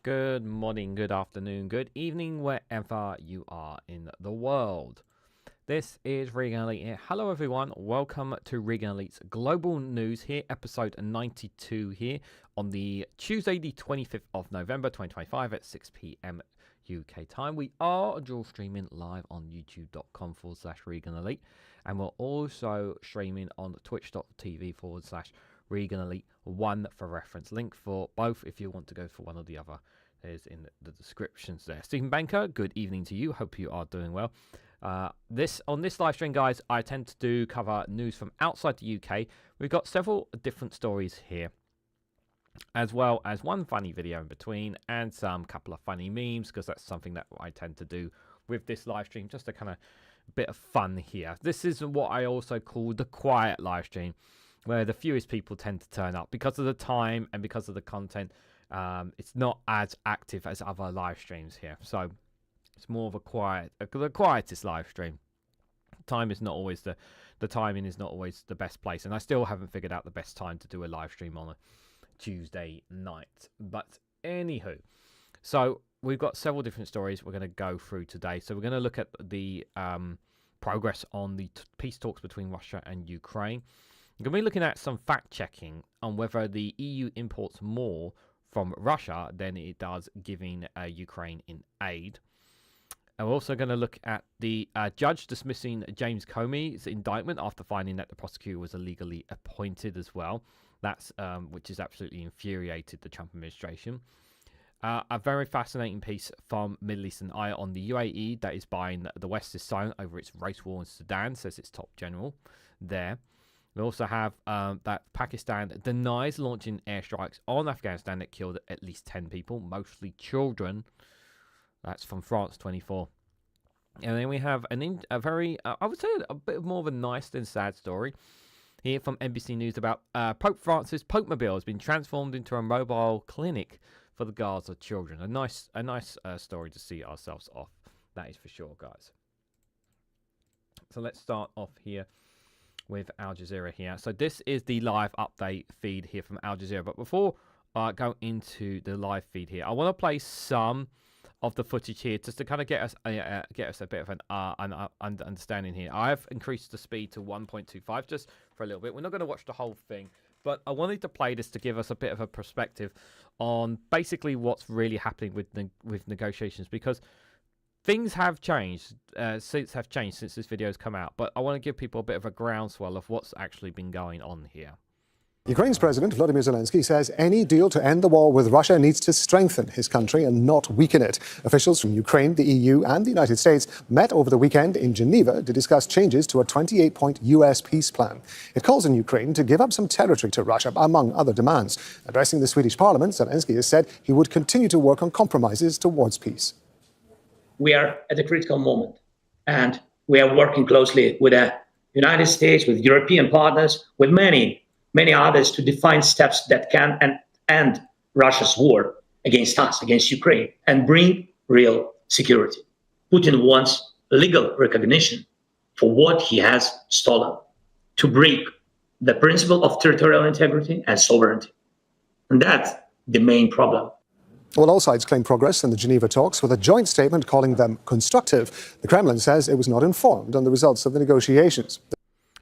Good morning, good afternoon, good evening, wherever you are in the world. This is Reganelite here. Hello everyone, welcome to Reganelite's Global News here, episode 92 here on the Tuesday the 25th of November 2025 at 6 p.m. UK time. We are dual streaming live on youtube.com/Reganelite, and we're also streaming on twitch.tv/Reganelite1 for reference. Link for both if you want to go for one or the other is in the descriptions there. Stephen Banker, good evening to you. Hope you are doing well. On this live stream, guys, I tend to cover news from outside the UK. We've got several different stories here, as well as one funny video in between and some couple of funny memes, because that's something that I tend to do with this live stream, just a kind of bit of fun here. This is what I also call the quiet live stream, where the fewest people tend to turn up because of the time and because of the content. It's not as active as other live streams here, so it's more of the quietest live stream. Time is not always the timing is not always the best place, and I still haven't figured out the best time to do a live stream on a Tuesday night. But anywho, so we've got several different stories we're going to go through today. So we're going to look at the progress on the peace talks between Russia and Ukraine. We're going to be looking at some fact checking on whether the EU imports more from Russia than it does giving Ukraine in aid. And we're also going to look at the judge dismissing James Comey's indictment after finding that the prosecutor was illegally appointed as well. That's which has absolutely infuriated the Trump administration. A very fascinating piece from Middle Eastern Eye on the UAE that is buying the West is silent over its race war in Sudan, says its top general there. We also have that Pakistan denies launching airstrikes on Afghanistan that killed at least 10 people, mostly children. That's from France 24. And then we have a very, I would say, a bit more of a nice than sad story here from NBC News about Pope Francis' popemobile has been transformed into a mobile clinic for the Gaza children. A nice story to see ourselves off. That is for sure, guys. So let's start off here with Al Jazeera here. So this is the live update feed here from Al Jazeera. But before I go into the live feed here, I want to play some of the footage here just to kind of get us a bit of an understanding here. I have increased the speed to 1.25 just for a little bit. We're not going to watch the whole thing, but I wanted to play this to give us a bit of a perspective on basically what's really happening with negotiations, because things have changed since this video has come out, but I want to give people a bit of a groundswell of what's actually been going on here. Ukraine's President Volodymyr Zelensky says any deal to end the war with Russia needs to strengthen his country and not weaken it. Officials from Ukraine, the EU and the United States met over the weekend in Geneva to discuss changes to a 28-point US peace plan. It calls on Ukraine to give up some territory to Russia, among other demands. Addressing the Swedish parliament, Zelensky has said he would continue to work on compromises towards peace. We are at a critical moment, and we are working closely with the United States, with European partners, with many others to define steps that can end Russia's war against us, against Ukraine, and bring real security. Putin wants legal recognition for what he has stolen, to break the principle of territorial integrity and sovereignty. And that's the main problem. Well, all sides claim progress in the Geneva talks, with a joint statement calling them constructive. The Kremlin says it was not informed on the results of the negotiations.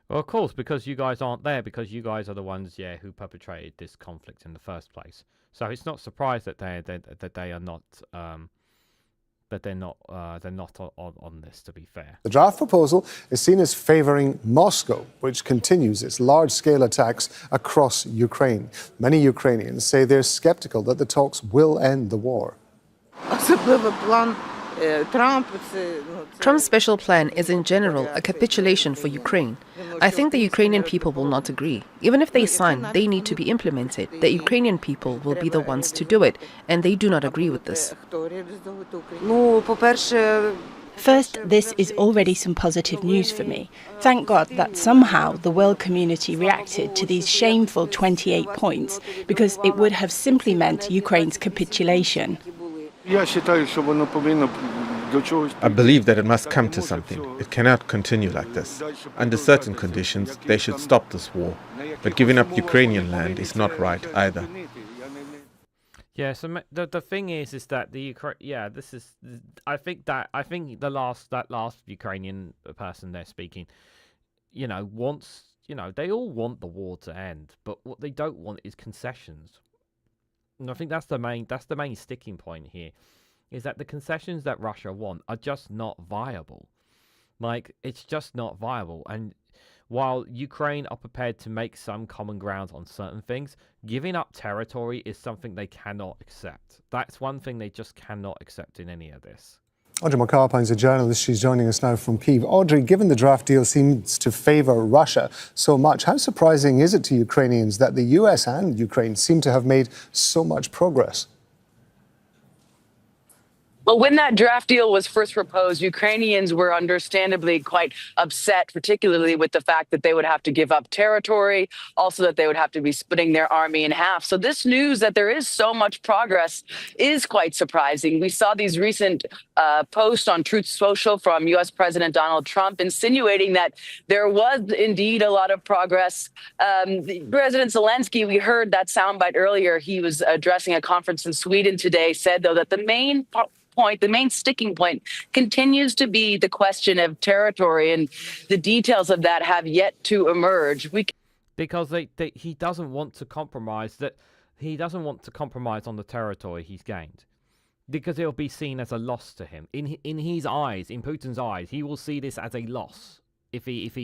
Well, of course, because you guys aren't there, because you guys are the ones, who perpetrated this conflict in the first place. So it's not surprised that they're not on this. To be fair, the draft proposal is seen as favouring Moscow, which continues its large-scale attacks across Ukraine. Many Ukrainians say they're sceptical that the talks will end the war. Trump's special plan is in general a capitulation for Ukraine. I think the Ukrainian people will not agree. Even if they sign, they need to be implemented. The Ukrainian people will be the ones to do it, and they do not agree with this. First, this is already some positive news for me. Thank God that somehow the world community reacted to these shameful 28 points, because it would have simply meant Ukraine's capitulation. I believe that it must come to something. It cannot continue like this. Under certain conditions, they should stop this war. But giving up Ukrainian land is not right either. Yeah, so the thing is that the Ukraine, yeah, this is, I think the last Ukrainian person there speaking, wants, they all want the war to end, but what they don't want is concessions. And I think that's the main sticking point here, is that the concessions that Russia want are just not viable. Like, it's just not viable. And while Ukraine are prepared to make some common ground on certain things, giving up territory is something they cannot accept. That's one thing they just cannot accept in any of this. Audrey McAlpine is a journalist. She's joining us now from Kyiv. Audrey, given the draft deal seems to favour Russia so much, how surprising is it to Ukrainians that the US and Ukraine seem to have made so much progress? Well, when that draft deal was first proposed, Ukrainians were understandably quite upset, particularly with the fact that they would have to give up territory, also that they would have to be splitting their army in half. So this news that there is so much progress is quite surprising. We saw these recent posts on Truth Social from U.S. President Donald Trump insinuating that there was indeed a lot of progress. President Zelensky, we heard that soundbite earlier. He was addressing a conference in Sweden today, said, though, that the main sticking point continues to be the question of territory, and the details of that have yet to emerge. Because he doesn't want to compromise that. He doesn't want to compromise on the territory he's gained, because it'll be seen as a loss to him. In his eyes, in Putin's eyes, he will see this as a loss if it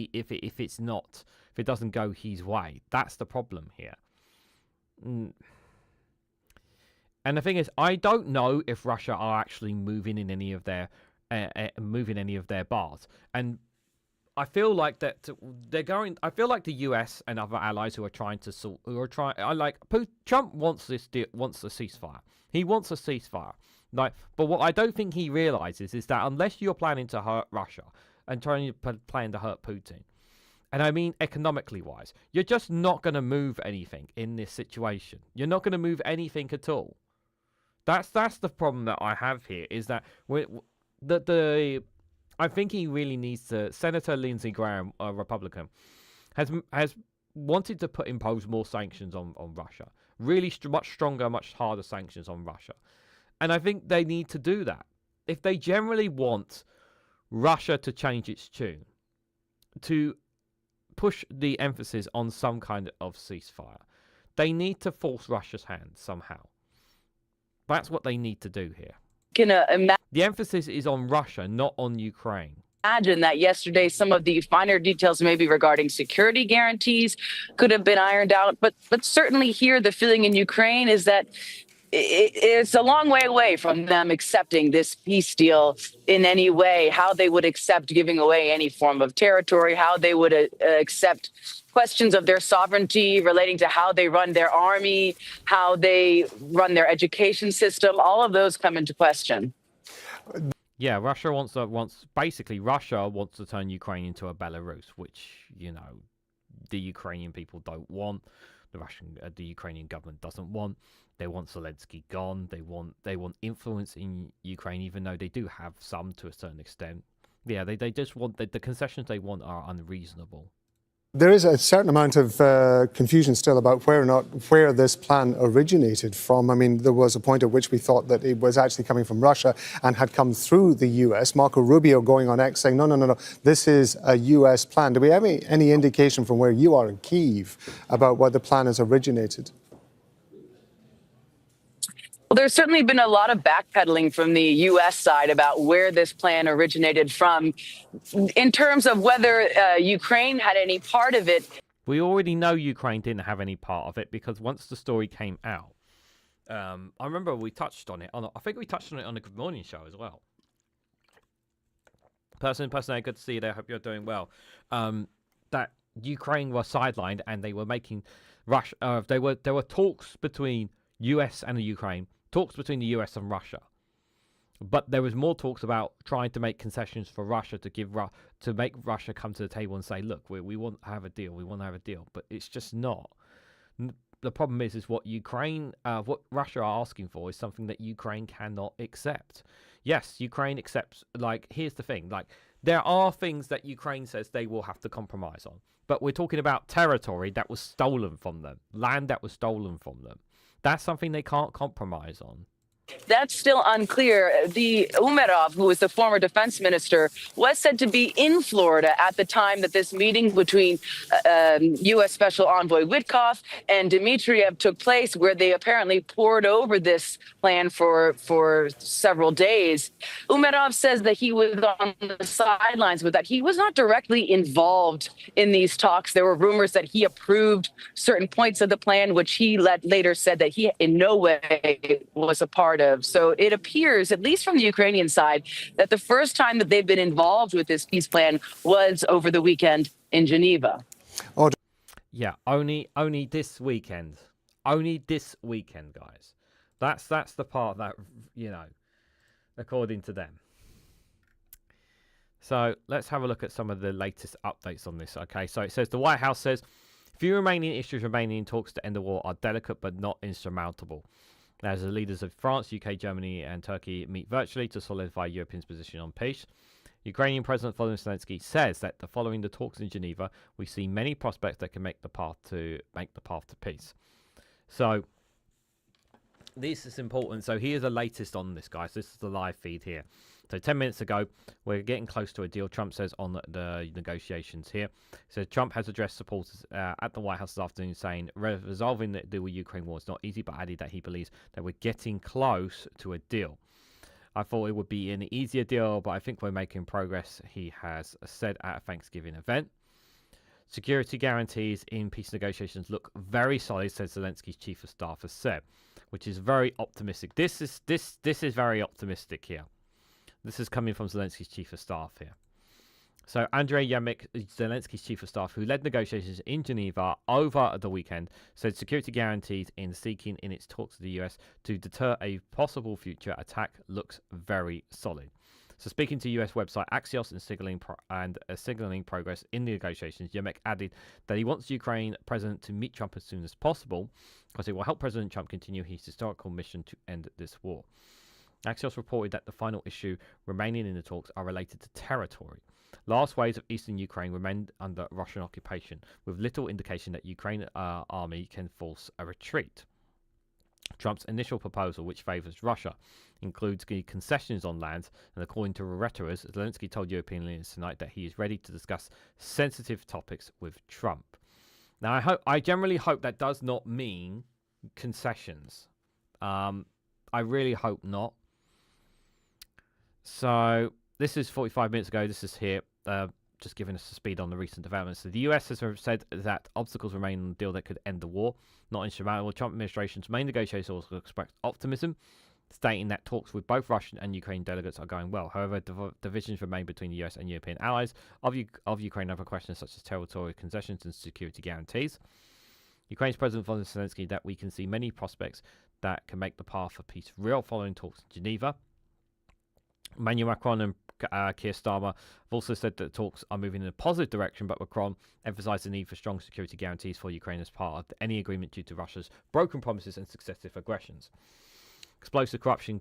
doesn't go his way. That's the problem here. And the thing is, I don't know if Russia are actually moving in any of their bars. And I feel like that they're going. I feel like the US and other allies Trump wants wants a ceasefire. He wants a ceasefire. But what I don't think he realizes is that unless you're planning to hurt Russia and planning to hurt Putin, and I mean economically wise, you're just not going to move anything in this situation. You're not going to move anything at all. That's the problem that I have here, is that I think he really needs to. Senator Lindsey Graham, a Republican, has wanted to impose more sanctions on Russia, really much stronger, much harder sanctions on Russia, and I think they need to do that if they generally want Russia to change its tune, to push the emphasis on some kind of ceasefire. They need to force Russia's hand somehow. That's what they need to do here. The emphasis is on Russia, not on Ukraine. Imagine that yesterday some of the finer details, maybe regarding security guarantees, could have been ironed out. But certainly here, the feeling in Ukraine is that it's a long way away from them accepting this peace deal in any way, how they would accept giving away any form of territory, how they would accept questions of their sovereignty relating to how they run their army, how they run their education system. All of those come into question. Yeah, Russia wants to turn Ukraine into a Belarus, which, the Ukrainian people don't want. The Ukrainian government doesn't want. They want Zelensky gone. They want influence in Ukraine, even though they do have some to a certain extent. Yeah, they just want the concessions they want are unreasonable. There is a certain amount of confusion still about where this plan originated from. I mean, there was a point at which we thought that it was actually coming from Russia and had come through the US. Marco Rubio going on X saying, no, this is a US plan. Do we have any indication from where you are in Kyiv about where the plan has originated? Well, there's certainly been a lot of backpedaling from the U.S. side about where this plan originated from. In terms of whether Ukraine had any part of it. We already know Ukraine didn't have any part of it, because once the story came out, I remember we touched on it. I think we touched on it on the Good Morning show as well. Person, good to see you there. Hope you're doing well. That Ukraine was sidelined, and they were making Russia. There were talks between U.S. and the Ukraine. Talks between the US and Russia, but there was more talks about trying to make concessions for Russia to make Russia come to the table and say, look, we want to have a deal, but it's just not. The problem is what what Russia are asking for is something that Ukraine cannot accept. Yes, Ukraine accepts. Here's the thing: there are things that Ukraine says they will have to compromise on, but we're talking about territory that was stolen from them, land that was stolen from them. That's something they can't compromise on. That's still unclear. The Umerov, who was the former defense minister, was said to be in Florida at the time that this meeting between U.S. Special Envoy Witkoff and Dmitriev took place, where they apparently poured over this plan for several days. Umerov says that he was on the sidelines, but that he was not directly involved in these talks. There were rumors that he approved certain points of the plan, which he later said that he in no way was a part of. So it appears, at least from the Ukrainian side, that the first time that they've been involved with this peace plan was over the weekend in Geneva. Yeah, only this weekend. Only this weekend, guys. That's the part that, according to them. So let's have a look at some of the latest updates on this. Okay, so it says the White House says few remaining issues remaining in talks to end the war are delicate but not insurmountable. As the leaders of France, UK, Germany, and Turkey meet virtually to solidify Europe's position on peace, Ukrainian President Volodymyr Zelensky says that following the talks in Geneva, we see many prospects that can make the path to peace. So this is important. So here's the latest on this, guys. This is the live feed here. So 10 minutes ago, we're getting close to a deal, Trump says on the negotiations here. So Trump has addressed supporters at the White House this afternoon, saying resolving the deal with Ukraine war is not easy, but added that he believes that we're getting close to a deal. I thought it would be an easier deal, but I think we're making progress, he has said at a Thanksgiving event. Security guarantees in peace negotiations look very solid, says Zelensky's chief of staff has said, which is very optimistic. This is very optimistic here. This is coming from Zelensky's chief of staff here. So Andrei Yermak, Zelensky's chief of staff, who led negotiations in Geneva over the weekend, said security guarantees in seeking in its talks with the US to deter a possible future attack looks very solid. So speaking to US website Axios and signaling progress in the negotiations, Yermak added that he wants the Ukraine president to meet Trump as soon as possible because it will help President Trump continue his historical mission to end this war. Axios reported that the final issue remaining in the talks are related to territory. Last waves of eastern Ukraine remained under Russian occupation, with little indication that Ukraine army can force a retreat. Trump's initial proposal, which favors Russia, includes concessions on land, and according to rhetorics, Zelensky told European leaders tonight that he is ready to discuss sensitive topics with Trump. Now, I generally hope that does not mean concessions. I really hope not. So this is 45 minutes ago. This is here, just giving us the speed on the recent developments. So the US has said that obstacles remain on the deal that could end the war, not insurmountable. Trump administration's main negotiators also expressed optimism, stating that talks with both Russian and Ukrainian delegates are going well. However, divisions remain between the US and European allies of Ukraine over questions such as territorial concessions and security guarantees. Ukraine's President Volodymyr Zelensky that we can see many prospects that can make the path for peace real following talks in Geneva. Emmanuel Macron and Keir Starmer have also said that talks are moving in a positive direction, but Macron emphasised the need for strong security guarantees for Ukraine as part of any agreement due to Russia's broken promises and successive aggressions. Explosive corruption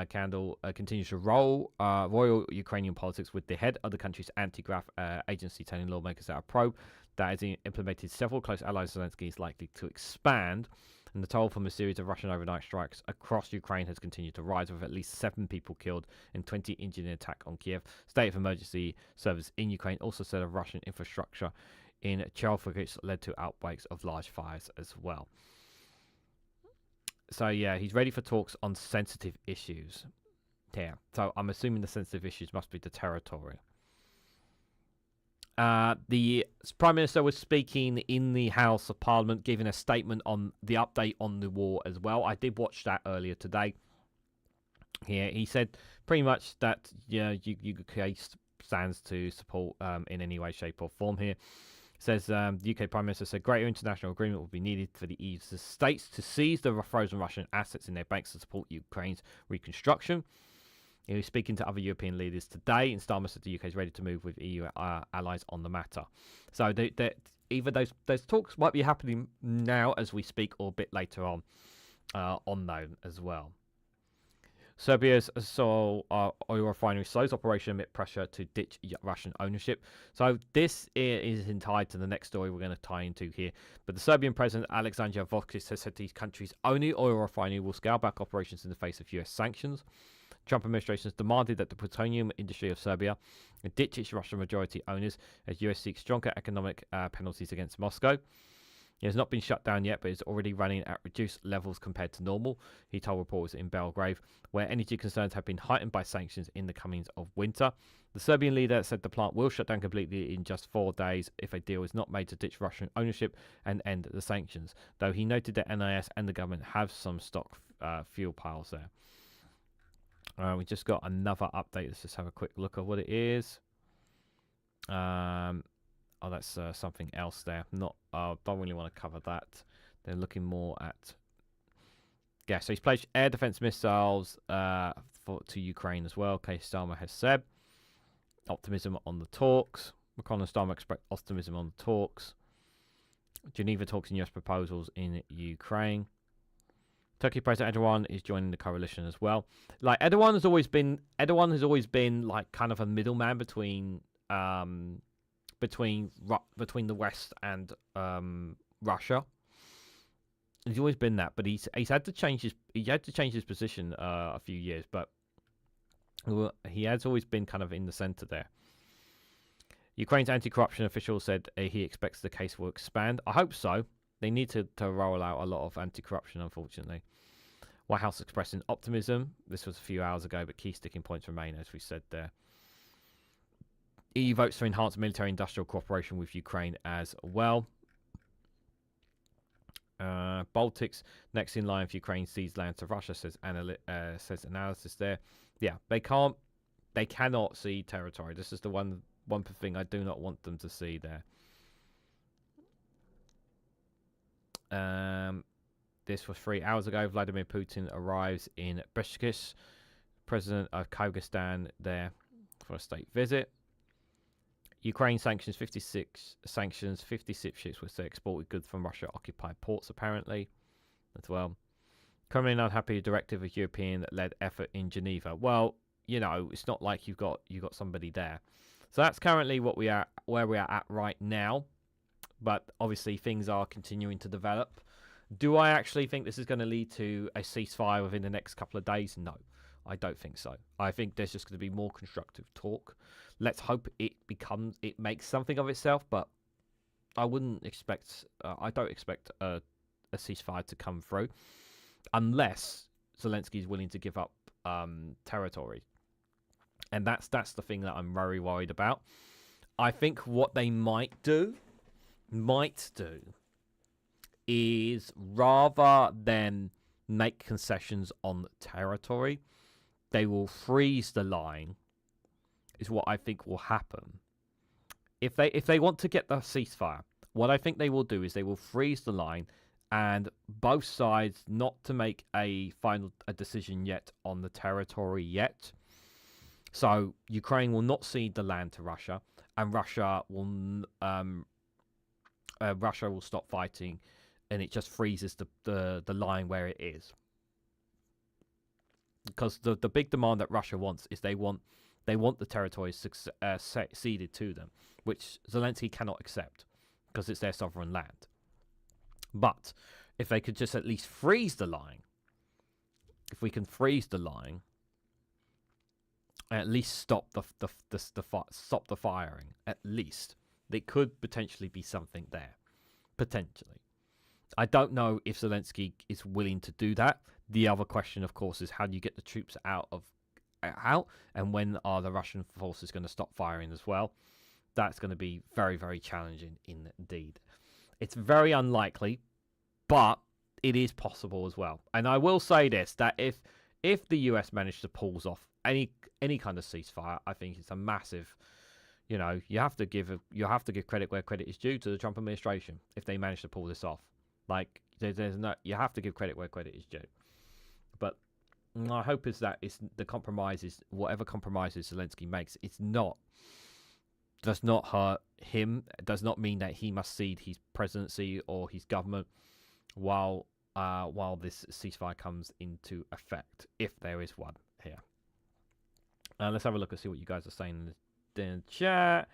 candle continues to roil Ukrainian politics, with the head of the country's anti-graft agency telling lawmakers that a probe that has implemented several close allies of Zelensky is likely to expand. And the toll from a series of Russian overnight strikes across Ukraine has continued to rise, with at least 7 people killed and 20 injured in an attack on Kiev. State of emergency service in Ukraine also said of Russian infrastructure in Chernobyl led to outbreaks of large fires as well. So yeah, he's ready for talks on sensitive issues here. So I'm assuming the sensitive issues must be the territory. The Prime Minister was speaking in the House of Parliament, giving a statement on the update on the war as well. I did watch that earlier today. Here, he said pretty much that UK stands to support in any way, shape, or form. Here, says the UK Prime Minister said greater international agreement will be needed for the EU states to seize the frozen Russian assets in their banks to support Ukraine's reconstruction. He was speaking to other European leaders today, and Starmer said the UK is ready to move with EU allies on the matter. So either those talks might be happening now as we speak, or a bit later on though as well. Serbia's oil refinery slows operation amid pressure to ditch Russian ownership. So this is tied to the next story we're going to tie into here. But the Serbian President Aleksandar Vučić has said the country's only oil refinery will scale back operations in the face of US sanctions. Trump administration has demanded that the plutonium industry of Serbia ditch its Russian majority owners as US seeks stronger economic penalties against Moscow. It has not been shut down yet, but is already running at reduced levels compared to normal, he told reporters in Belgrade, where energy concerns have been heightened by sanctions in the comings of winter. The Serbian leader said the plant will shut down completely in just 4 days if a deal is not made to ditch Russian ownership and end the sanctions, though he noted that NIS and the government have some stock fuel piles there. We just got another update. Let's just have a quick look at what it is. Oh, that's something else there. Don't really want to cover that. They're looking more at... Yeah, so he's pledged air defense missiles to Ukraine as well. Keir Starmer has said. Optimism on the talks. Macron and Starmer expressed optimism on the talks. Geneva talks and US proposals in Ukraine. Turkey President Erdogan is joining the coalition as well. Like Erdogan has always been like kind of a middleman between the West and Russia. He's always been that, but he's had to change his position a few years, but he has always been kind of in the center there. Ukraine's anti-corruption official said he expects the case will expand. I hope so. They need to roll out a lot of anti-corruption, unfortunately. White House expressing optimism. This was a few hours ago, but key sticking points remain, as we said there. EU votes for enhanced military-industrial cooperation with Ukraine as well. Baltics next in line for Ukraine seized land to Russia, says analysis there. Yeah, they cannot cede territory. This is the one thing I do not want them to see there. This was 3 hours ago. Vladimir Putin arrives in Bishkek, president of Kyrgyzstan, there for a state visit. Ukraine sanctions 56 ships which they exported goods from Russia-occupied ports, apparently, as well. Kremlin unhappy directive of European-led effort in Geneva. Well, you know, it's not like you've got somebody there. So that's currently where we are at right now. But obviously things are continuing to develop. Do I actually think this is going to lead to a ceasefire within the next couple of days? No, I don't think so. I think there's just going to be more constructive talk. Let's hope it makes something of itself, but I don't expect a ceasefire to come through unless Zelensky is willing to give up territory. And that's the thing that I'm very worried about. I think what they might do is, rather than make concessions on territory, they will freeze the line, is what I think will happen. If they want to get the ceasefire, what I think they will do is they will freeze the line, and both sides not to make a decision yet on the territory yet. So Ukraine will not cede the land to Russia, and Russia will stop fighting, and it just freezes the line where it is. Because the big demand that Russia wants is they want the territories ceded to them, which Zelensky cannot accept because it's their sovereign land. But if they could just at least freeze the line, if we can freeze the line, at least stop the firing, at least there could potentially be something there. Potentially. I don't know if Zelensky is willing to do that. The other question, of course, is how do you get the troops out, and when are the Russian forces going to stop firing as well? That's going to be very, very challenging indeed. It's very unlikely, but it is possible as well. And I will say this, that if the US managed to pull off any kind of ceasefire, I think it's a massive... You know, you have to give credit where credit is due to the Trump administration if they manage to pull this off. Like, you have to give credit where credit is due. But my hope is that the compromises, whatever compromises Zelensky makes, does not hurt him. It does not mean that he must cede his presidency or his government while this ceasefire comes into effect, if there is one. here. Let's have a look and see what you guys are saying in the chat.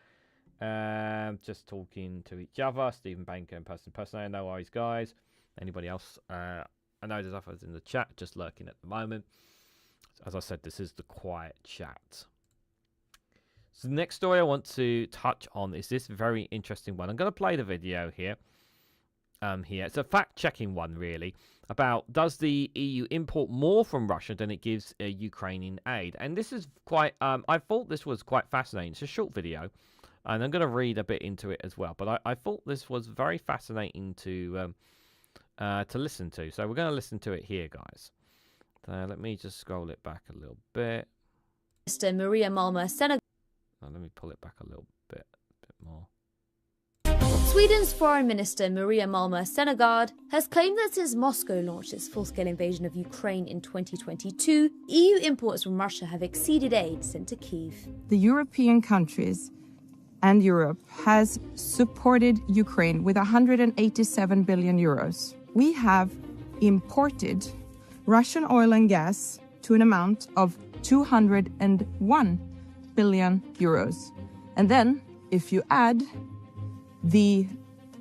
Just talking to each other. Stephen Banker and person. No worries, guys. Anybody else? I know there's others in the chat just lurking at the moment. As I said, this is the quiet chat. So the next story I want to touch on is this very interesting one. I'm going to play the video here. It's a fact-checking one, really, about does the EU import more from Russia than it gives Ukrainian aid? And this is quite, I thought this was quite fascinating. It's a short video, and I'm going to read a bit into it as well. But I thought this was very fascinating to listen to. So we're going to listen to it here, guys. Let me just scroll it back a little bit. Minister Maria Malmer, Senegal. Let me pull it back a little bit more. Sweden's Foreign Minister Maria Malmer Senegard has claimed that since Moscow launched its full-scale invasion of Ukraine in 2022, EU imports from Russia have exceeded aid sent to Kyiv. The European countries and Europe has supported Ukraine with 187 billion euros. We have imported Russian oil and gas to an amount of 201 billion euros. And then, if you add the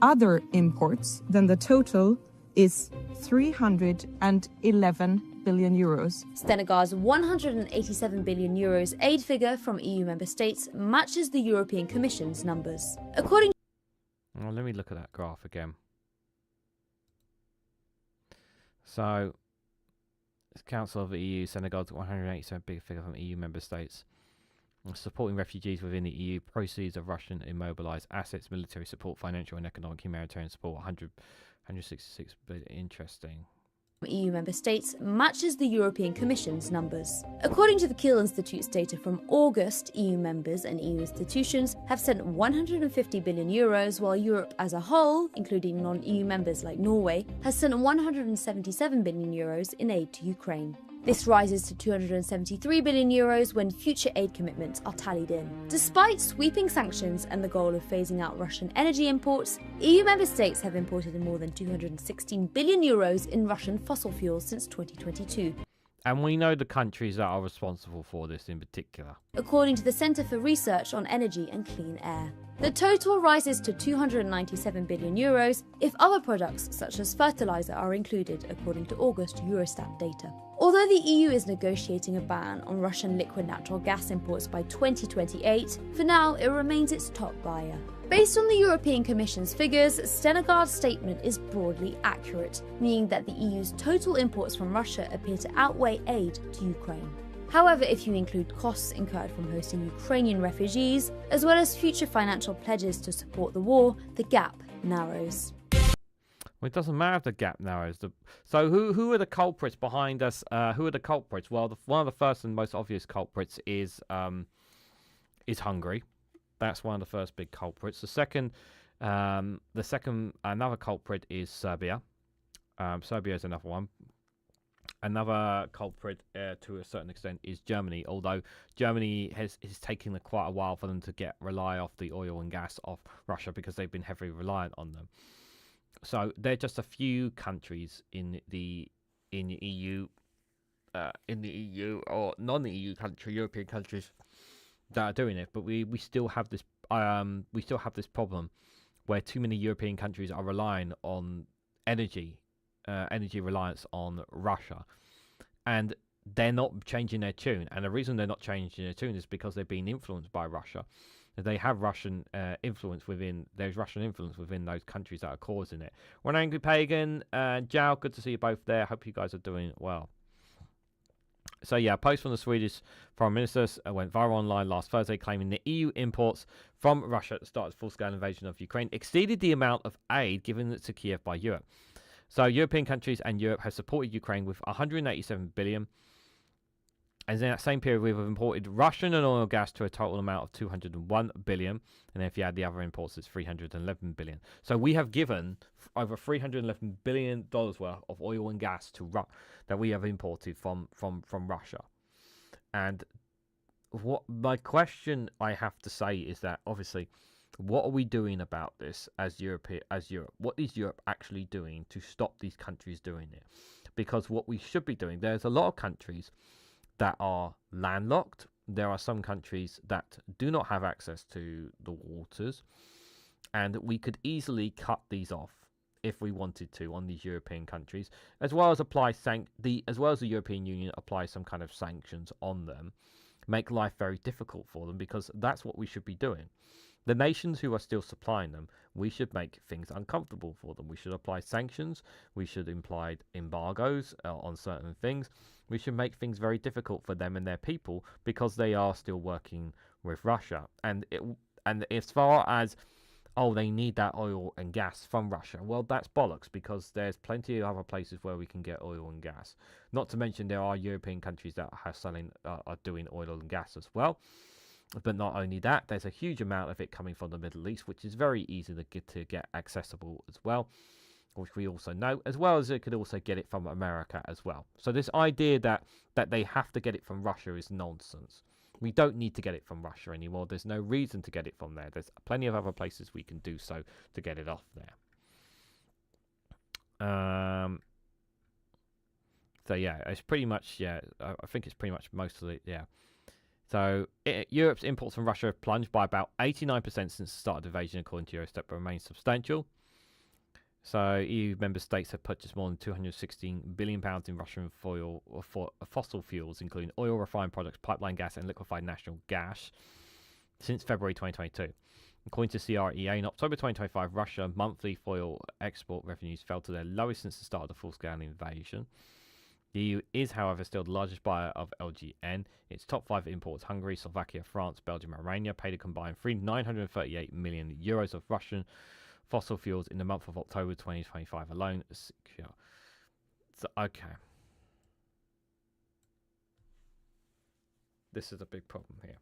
other imports, then the total is 311 billion euros. Senegard's 187 billion euros aid figure from EU member states matches the European Commission's numbers. According Well, let me look at that graph again. So, the Council of the EU, Senegal's 187 big figure from EU member states. Supporting refugees within the EU, proceeds of Russian immobilized assets, military support, financial and economic humanitarian support, 166 billion. Interesting. EU member states matches the European Commission's numbers. According to the Kiel Institute's data from August, EU members and EU institutions have sent 150 billion euros, while Europe as a whole, including non-EU members like Norway, has sent 177 billion euros in aid to Ukraine. This rises to 273 billion euros when future aid commitments are tallied in. Despite sweeping sanctions and the goal of phasing out Russian energy imports, EU member states have imported more than 216 billion euros in Russian fossil fuels since 2022. And we know the countries that are responsible for this in particular. According to the Centre for Research on Energy and Clean Air. The total rises to 297 billion euros if other products such as fertilizer are included, according to August Eurostat data. Although the EU is negotiating a ban on Russian liquid natural gas imports by 2028, for now it remains its top buyer. Based on the European Commission's figures, Senegard's statement is broadly accurate, meaning that the EU's total imports from Russia appear to outweigh aid to Ukraine. However, if you include costs incurred from hosting Ukrainian refugees, as well as future financial pledges to support the war, the gap narrows. Well, it doesn't matter if the gap narrows. So who are the culprits behind us? Who are the culprits? Well, one of the first and most obvious culprits is Hungary. That's one of the first big culprits. The second, another culprit is Serbia. Serbia is another one. Another culprit, to a certain extent, is Germany. Although Germany is taking quite a while for them to rely off the oil and gas of Russia because they've been heavily reliant on them. So they're just a few countries in the EU, or non-EU European countries that are doing it. But we still have this problem where too many European countries are relying on energy reliance on Russia, and they're not changing their tune. And the reason they're not changing their tune is because they're being influenced by Russia. They have Russian influence within. There's Russian influence within those countries that are causing it. One Angry Pagan and Jao, good to see you both there. Hope you guys are doing well. So yeah, a post from the Swedish Foreign Minister went viral online last Thursday, claiming the EU imports from Russia at the start of the full-scale invasion of Ukraine exceeded the amount of aid given to Kiev by Europe. So European countries and Europe have supported Ukraine with 187 billion. And in that same period, we've imported Russian and oil gas to a total amount of 201 billion. And if you add the other imports, it's 311 billion. So we have given over $311 billion worth of oil and gas that we have imported from Russia. And what my question I have to say is that, obviously, what are we doing about this as Europe? What is Europe actually doing to stop these countries doing it? Because what we should be doing, there's a lot of countries that are landlocked. There are some countries that do not have access to the waters, and we could easily cut these off if we wanted to on these European countries, as well as the European Union apply some kind of sanctions on them, make life very difficult for them, because that's what we should be doing. The nations who are still supplying them, we should make things uncomfortable for them. We should apply sanctions. We should imply embargoes on certain things. We should make things very difficult for them and their people, because they are still working with Russia. And as far as, oh, they need that oil and gas from Russia, well, that's bollocks, because there's plenty of other places where we can get oil and gas. Not to mention there are European countries that are doing oil and gas as well. But not only that, there's a huge amount of it coming from the Middle East, which is very easy to get accessible as well, which we also know, as well as it could also get it from America as well. So this idea that they have to get it from Russia is nonsense. We don't need to get it from Russia anymore. There's no reason to get it from there. There's plenty of other places we can do so to get it off there. So yeah, it's pretty much, I think it's pretty much mostly, yeah. So Europe's imports from Russia have plunged by about 89% since the start of the invasion, according to Eurostat, but remains substantial. So EU member states have purchased more than £216 billion in Russian fossil fuels, including oil, refined products, pipeline gas, and liquefied natural gas, since February 2022. According to CREA, in October 2025, Russia monthly oil export revenues fell to their lowest since the start of the full-scale invasion. The EU is, however, still the largest buyer of LGN. Its top 5 imports, Hungary, Slovakia, France, Belgium, and Romania, paid a combined €938 million of Russian fossil fuels in the month of October 2025 alone. So, okay. This is a big problem here.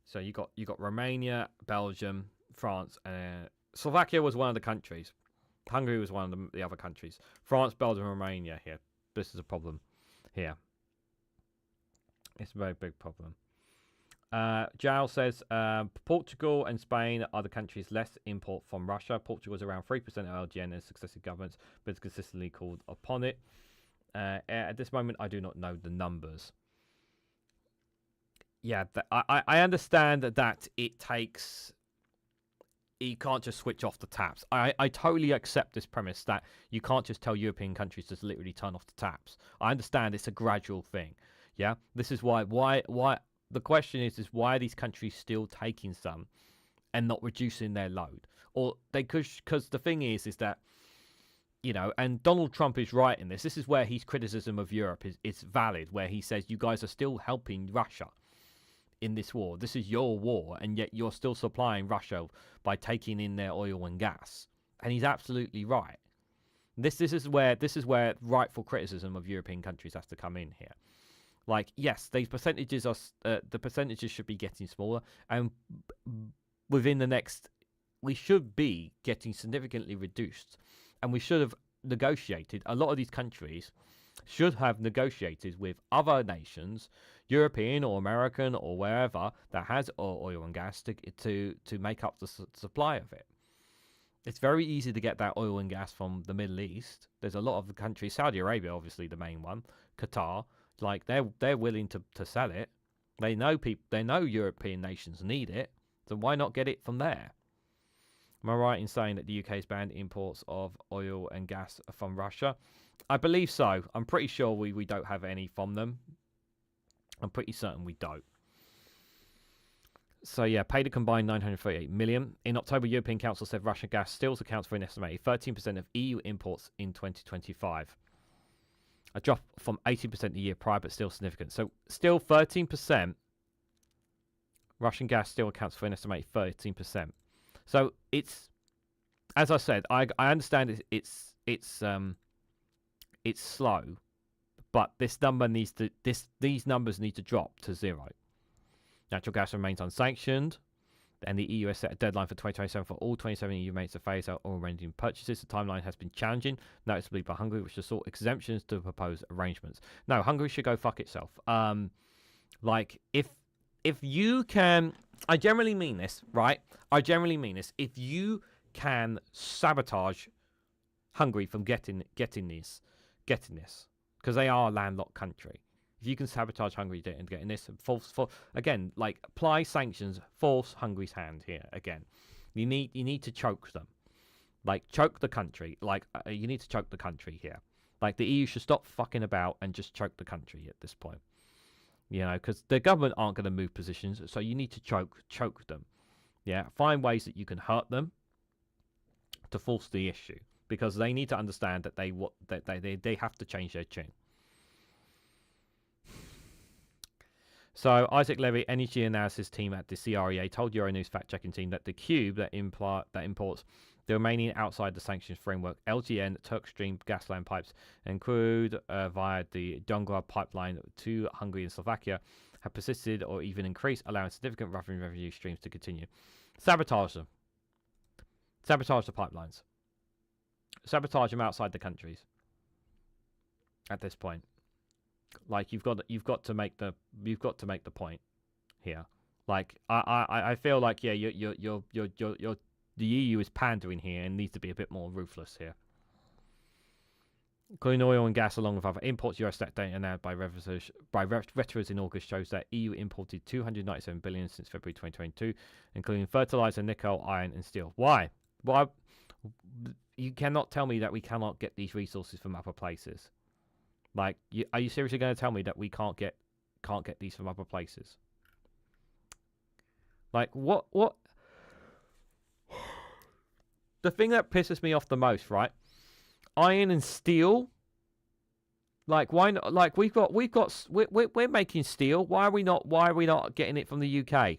So you got Romania, Belgium, France, and Slovakia was one of the countries. Hungary was one of the other countries. France, Belgium, and Romania here. This is a problem here. It's a very big problem. Jal says Portugal and Spain are the countries less import from Russia. Portugal is around 3% of LGN as successive governments, but it's consistently called upon it. At this moment, I do not know the numbers. Yeah, I understand that it takes... You can't just switch off the taps. I totally accept this premise that you can't just tell European countries to literally turn off the taps. I understand it's a gradual thing. Yeah, this is why the question is why are these countries still taking some and not reducing their load? Or they could, because the thing is that, you know, and Donald Trump is right in this. This is where his criticism of Europe is valid, where he says you guys are still helping Russia in this war. This is your war, and yet you're still supplying Russia by taking in their oil and gas. And he's absolutely right. This is where rightful criticism of European countries has to come in here. Like, yes, these percentages are the percentages should be getting smaller, and within the next, we should be getting significantly reduced, and we should have negotiated. A lot of these countries should have negotiated with other nations, European or American or wherever, that has oil and gas to make up the supply of it. It's very easy to get that oil and gas from the Middle East. There's a lot of the countries, Saudi Arabia, obviously the main one, Qatar, like they're willing to sell it. They know European nations need it, so why not get it from there? Am I right in saying that the UK has banned imports of oil and gas from Russia? I believe so. I'm pretty sure we don't have any from them. I'm pretty certain we don't. So yeah, paid a combined 938 million. In October, European Council said Russian gas still accounts for an estimated 13% of EU imports in 2025. A drop from 18% the year prior, but still significant. So still 13%. Russian gas still accounts for an estimated 13%. So it's, as I said, I understand it's slow, but these numbers need to drop to zero. Natural gas remains unsanctioned, and the EU has set a deadline for 2027 for all 27 EU mates to phase out oil ranging purchases. The timeline has been challenging, noticeably by Hungary, which has sought exemptions to propose arrangements. No, Hungary should go fuck itself. Like, if you can, I generally mean this, right? I generally mean this. If you can sabotage Hungary from getting this, because they are a landlocked country, If you can sabotage Hungary and getting this again, like apply sanctions, force Hungary's hand here again. You need to choke them, like choke the country. Like you need to choke the country here. Like the EU should stop fucking about and just choke the country at this point. You know, because the government aren't going to move positions, so you need to choke them. Yeah, find ways that you can hurt them to force the issue, because they need to understand that they have to change their tune. So Isaac Levy, energy analysis team at the CREA, told Euronews fact-checking team that the cube that imports the remaining outside the sanctions framework LGN, Turk Stream gasland pipes and crude via the Dongra pipeline to Hungary and Slovakia have persisted or even increased, allowing significant Russian revenue streams to continue. Sabotage them. Sabotage the pipelines. Sabotage them outside the countries. At this point, like you've got to make the point here. Like I feel like yeah, you're the EU is pandering here and needs to be a bit more ruthless here. Including oil and gas along with other imports, Eurostat data announced by Reuters in August shows that EU imported 297 billion since February 2022, including fertilizer, nickel, iron, and steel. Why? Why? You cannot tell me that we cannot get these resources from other places. Like, are you seriously going to tell me that we can't get these from other places? Like, what? The thing that pisses me off the most, right? Iron and steel. Like, why not? Like, we're making steel. Why are we not getting it from the UK?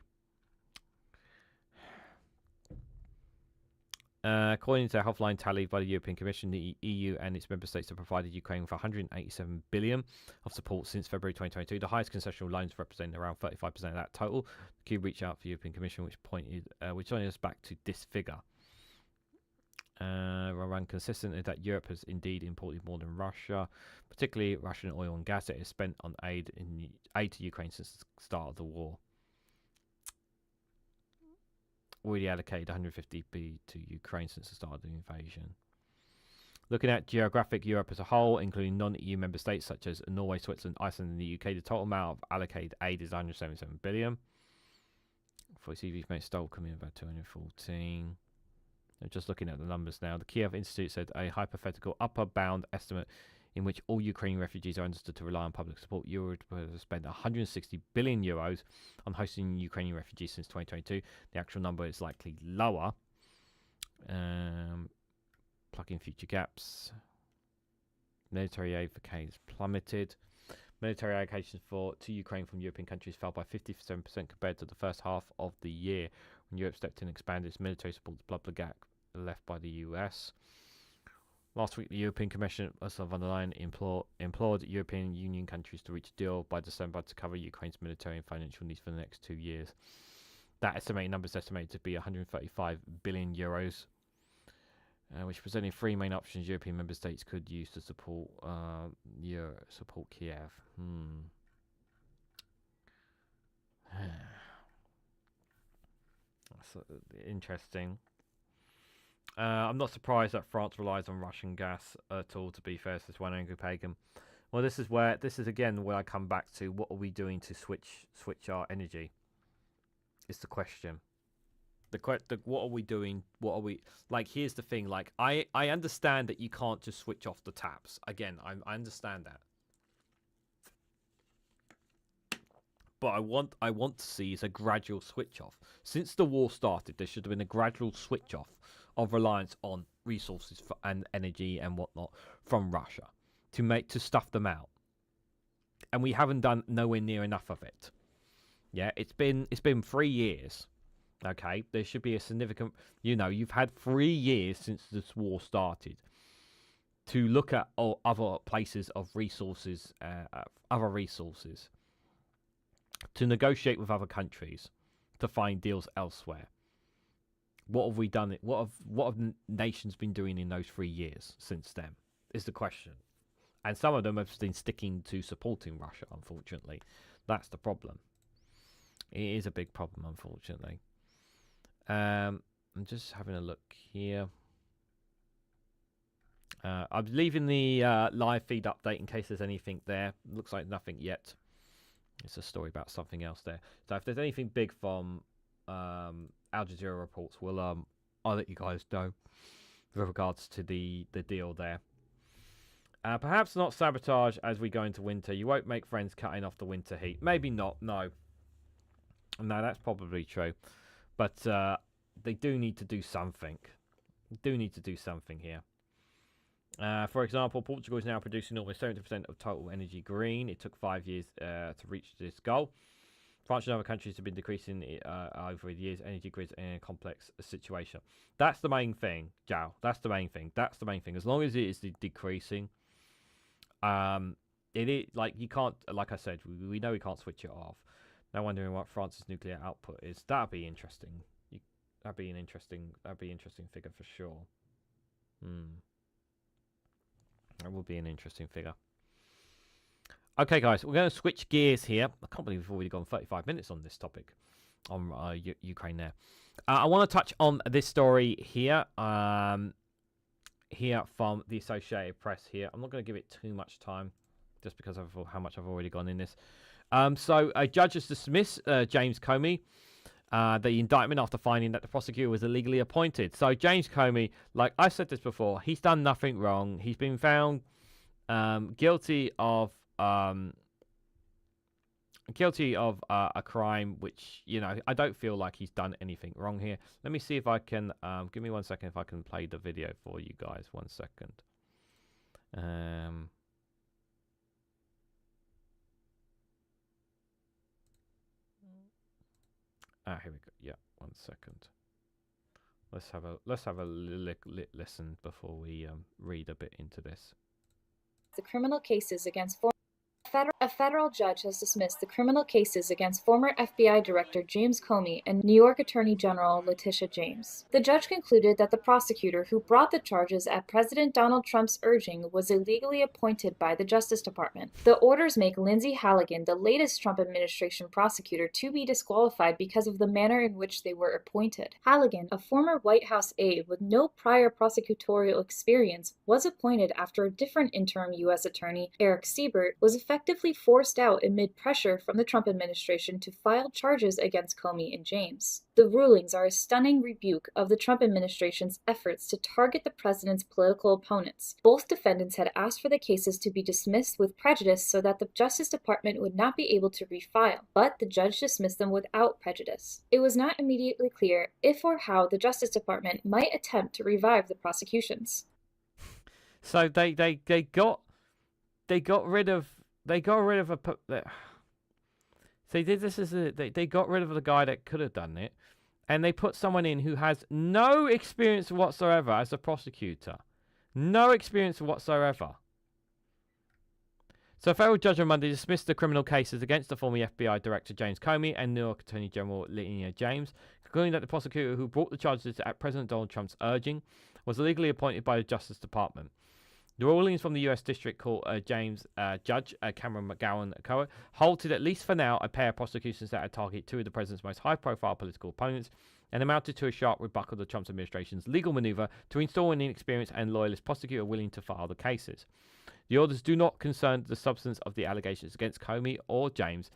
According to a healthline tally by the European Commission, the EU and its member states have provided Ukraine with 187 billion of support since February 2022, the highest concessional loans representing around 35% of that total. The Cube reached out for the European Commission, which pointed us back to this figure. Remain consistent is that Europe has indeed imported more than Russia, particularly Russian oil and gas that is spent on aid to Ukraine since the start of the war. Already allocated 150 billion to Ukraine since the start of the invasion. Looking at geographic Europe as a whole, including non-EU member states such as Norway, Switzerland, Iceland, and the UK, the total amount of allocated aid is 177 billion. For CV's made stole coming in about 214. I'm just looking at the numbers now. The Kiev Institute said a hypothetical upper bound estimate in which all Ukrainian refugees are understood to rely on public support. Europe has spent 160 billion euros on hosting Ukrainian refugees since 2022. The actual number is likely lower. Plug in future gaps. Military aid for K has plummeted. Military allocations to Ukraine from European countries fell by 57% compared to the first half of the year, when Europe stepped in and expanded its military support to plug the gap left by the US. Last week, the European Commission, Ursula von der Leyen, implored European Union countries to reach a deal by December to cover Ukraine's military and financial needs for the next 2 years. That estimated number is estimated to be 135 billion euros, which presenting three main options European member states could use to support Kiev. That's interesting. I'm not surprised that France relies on Russian gas at all, to be fair, says one angry pagan. Well, this is again where I come back to what are we doing to switch our energy? Is the question. What are we doing? What are we like? Here's the thing. Like I understand that you can't just switch off the taps. Again, I understand that. But I want to see is a gradual switch off. Since the war started, there should have been a gradual switch off of reliance on resources and energy and whatnot from Russia to stuff them out. And we haven't done nowhere near enough of it. Yeah, it's been 3 years. Okay, there should be a significant. You've had 3 years since this war started to look at other places of resources, other resources. To negotiate with other countries to find deals elsewhere. What have we done? What have nations been doing in those 3 years since then? Is the question. And some of them have been sticking to supporting Russia. Unfortunately, that's the problem. It is a big problem, unfortunately. I'm just having a look here. I'm leaving the live feed update in case there's anything there. Looks like nothing yet. It's a story about something else there. So if there's anything big from Al Jazeera reports, I'll let you guys know with regards to the deal there. Perhaps not sabotage as we go into winter. You won't make friends cutting off the winter heat. Maybe not. No, that's probably true. But they do need to do something. Here. For example, Portugal is now producing almost 70% of total energy green. It took 5 years to reach this goal. France and other countries have been decreasing over the years. Energy grids in a complex situation. That's the main thing, Joe. That's the main thing. As long as it is decreasing, it is like you can't. Like I said, we know we can't switch it off. Now wondering what France's nuclear output is. That'd be interesting. That'd be an interesting figure for sure. That would be an interesting figure. Okay, guys, we're going to switch gears here. I can't believe we've already gone 35 minutes on this topic, on Ukraine there. I want to touch on this story here, here from the Associated Press here. I'm not going to give it too much time, just because of how much I've already gone in this. So a judge has dismissed James Comey, the indictment after finding that the prosecutor was illegally appointed. So James Comey, like I said this before, he's done nothing wrong. He's been found guilty of a crime, which, you know, I don't feel like he's done anything wrong here. Let me see if I can, give me 1 second if I can play the video for you guys. 1 second. Here we go. Yeah, 1 second. Let's have a listen before we read a bit into this. The criminal cases against a federal judge has dismissed the criminal cases against former FBI Director James Comey and New York Attorney General Letitia James. The judge concluded that the prosecutor who brought the charges at President Donald Trump's urging was illegally appointed by the Justice Department. The orders make Lindsay Halligan, the latest Trump administration prosecutor, to be disqualified because of the manner in which they were appointed. Halligan, a former White House aide with no prior prosecutorial experience, was appointed after a different interim U.S. attorney, Eric Siebert, was effectively forced out amid pressure from the Trump administration to file charges against Comey and James. The rulings are a stunning rebuke of the Trump administration's efforts to target the president's political opponents. Both defendants had asked for the cases to be dismissed with prejudice so that the Justice Department would not be able to refile, but the judge dismissed them without prejudice. It was not immediately clear if or how the Justice Department might attempt to revive the prosecutions. So they got rid of a. So they got rid of the guy that could have done it, and they put someone in who has no experience whatsoever as a prosecutor. No experience whatsoever. So a federal judge on Monday dismissed the criminal cases against the former FBI Director James Comey and New York Attorney General Letitia James, concluding that the prosecutor who brought the charges at President Donald Trump's urging was illegally appointed by the Justice Department. The rulings from the U.S. District Court Judge Cameron McGowan halted, at least for now, a pair of prosecutions that had targeted two of the president's most high-profile political opponents and amounted to a sharp rebuttal of Trump's administration's legal maneuver to install an inexperienced and loyalist prosecutor willing to file the cases. The orders do not concern the substance of the allegations against Comey or James,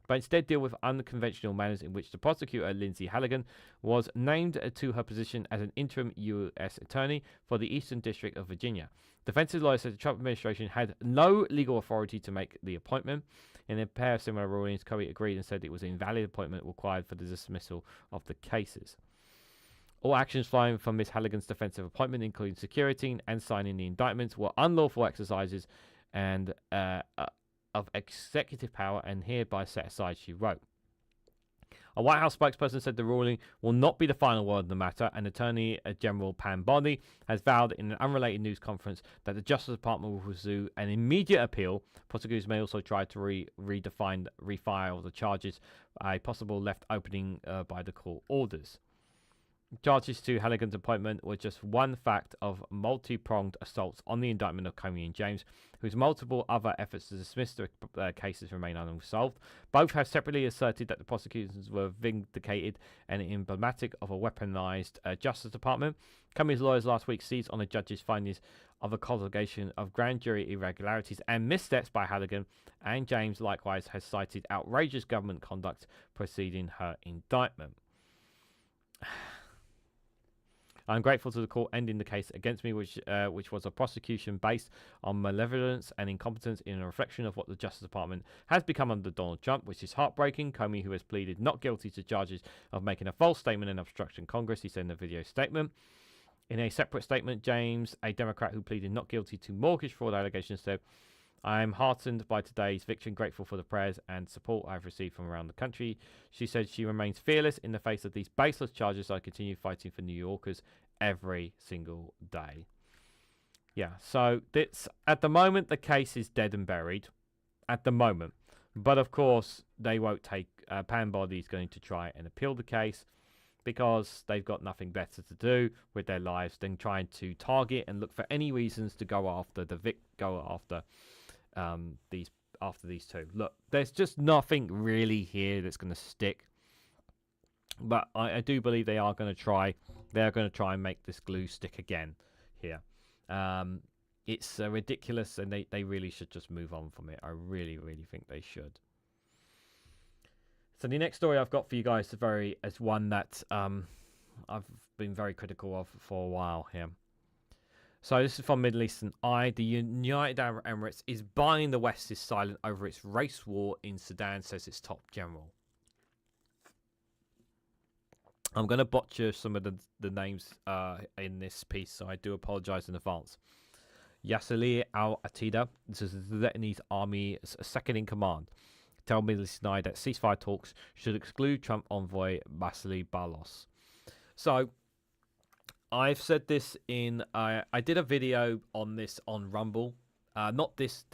but instead deal with unconventional manners in which the prosecutor, Lindsay Halligan, was named to her position as an interim U.S. attorney for the Eastern District of Virginia. Defense lawyers said the Trump administration had no legal authority to make the appointment. In a pair of similar rulings, Comey agreed and said it was an invalid appointment required for the dismissal of the cases. All actions flowing from Ms. Halligan's defensive appointment, including security and signing the indictments, were unlawful exercises and of executive power and hereby set aside, she wrote. A White House spokesperson said the ruling will not be the final word on the matter, and Attorney General Pam Bondi has vowed in an unrelated news conference that the Justice Department will pursue an immediate appeal. Prosecutors may also try to refile the charges, a possible left opening by the court orders. Charges to Halligan's appointment were just one fact of multi-pronged assaults on the indictment of Comey and James, whose multiple other efforts to dismiss the cases remain unsolved. Both have separately asserted that the prosecutions were vindicated and emblematic of a weaponized Justice Department. Comey's lawyers last week seized on the judge's findings of a cultivation of grand jury irregularities and missteps by Halligan, and James likewise has cited outrageous government conduct preceding her indictment. I'm grateful to the court ending the case against me, which was a prosecution based on malevolence and incompetence, in a reflection of what the Justice Department has become under Donald Trump, which is heartbreaking. Comey, who has pleaded not guilty to charges of making a false statement and obstructing Congress, he said in a video statement. In a separate statement, James, a Democrat who pleaded not guilty to mortgage fraud allegations, said, "I am heartened by today's victory and grateful for the prayers and support I've received from around the country." She said she remains fearless in the face of these baseless charges. "I continue fighting for New Yorkers every single day." Yeah, so it's, at the moment, the case is dead and buried. At the moment. But of course, they won't take... Pam Body's going to try and appeal the case, because they've got nothing better to do with their lives than trying to target and look for any reasons to go after these two. Look, there's just nothing really here that's going to stick. But I do believe they are going to try. They're going to try and make this glue stick again here. It's ridiculous, and they really should just move on from it. I really, really think they should. So the next story I've got for you guys is one that I've been very critical of for a while here. So this is from Middle Eastern Eye. The United Arab Emirates is buying the West is silent over its race war in Sudan, says its top general. I'm going to butcher some of the names in this piece, so I do apologize in advance. Yassir al-Attida, this is the Sudanese army second in command, tell Middle Eastern Eye that ceasefire talks should exclude Trump envoy Basili Balos. So, I've said this in... I did a video on this on Rumble. Not this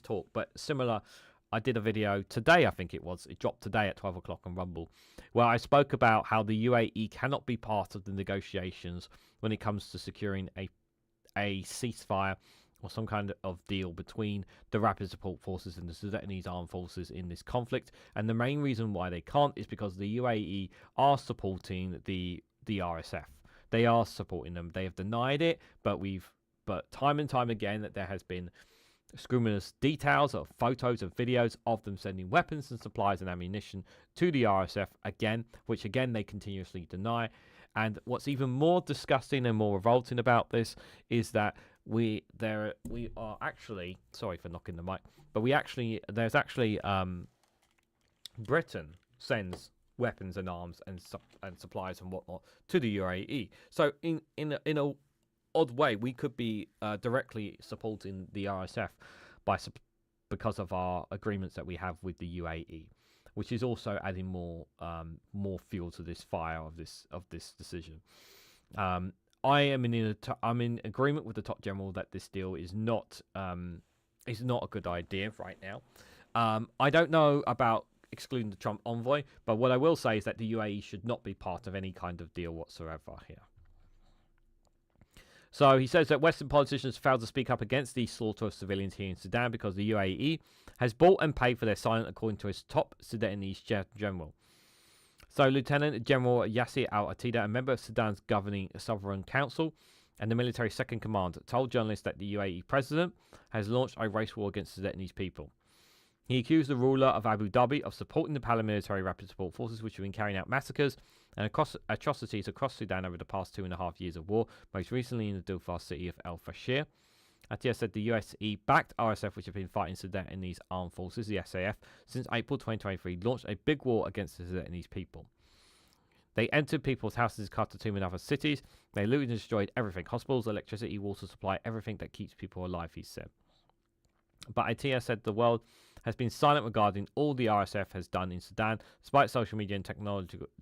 talk, but similar. I did a video today, I think it was. It dropped today at 12 o'clock on Rumble, where I spoke about how the UAE cannot be part of the negotiations when it comes to securing a ceasefire or some kind of deal between the Rapid Support Forces and the Sudanese Armed Forces in this conflict. And the main reason why they can't is because the UAE are supporting the RSF. They are supporting them. They have denied it, but time and time again that there has been scruminous details of photos and videos of them sending weapons and supplies and ammunition to the RSF again, which again they continuously deny. And what's even more disgusting and more revolting about this is that we are actually, sorry for knocking the mic, but there's actually Britain sends weapons and arms and supplies and whatnot to the UAE. So in a odd way, we could be directly supporting the RSF because of our agreements that we have with the UAE, which is also adding more fuel to this fire of this decision. I'm in agreement with the top general that this deal is not a good idea right now. I don't know about excluding the Trump envoy, but what I will say is that the UAE should not be part of any kind of deal whatsoever here. So he says that Western politicians failed to speak up against the slaughter of civilians here in Sudan because the UAE has bought and paid for their silence, according to his top Sudanese general. So Lieutenant General Yassir al-Attida, a member of Sudan's governing sovereign council and the military second command, told journalists that the UAE president has launched a race war against Sudanese people. He accused the ruler of Abu Dhabi of supporting the paramilitary Rapid Support Forces, which have been carrying out massacres and atrocities across Sudan over the past 2.5 years of war, most recently in the Dhofar city of El Fasher. Attila said the USE-backed RSF, which have been fighting Sudanese armed forces, the SAF, since April 2023, launched a big war against the Sudanese people. They entered people's houses in Khartoum and other cities. They looted and destroyed everything: hospitals, electricity, water supply, everything that keeps people alive, he said. But Attila said the world has been silent regarding all the RSF has done in Sudan, despite social media and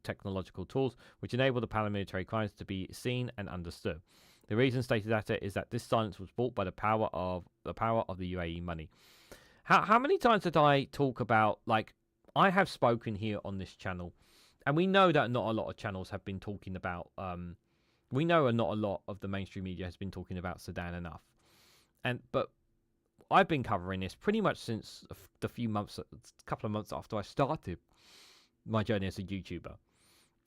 technological tools which enable the paramilitary crimes to be seen and understood. The reason, stated Attila, is that this silence was bought by the power of the UAE money. How many times did I talk about, like, I have spoken here on this channel And we know that not a lot of channels have been talking about. We know not a lot of the mainstream media has been talking about Sudan enough. But I've been covering this pretty much since the couple of months after I started my journey as a YouTuber.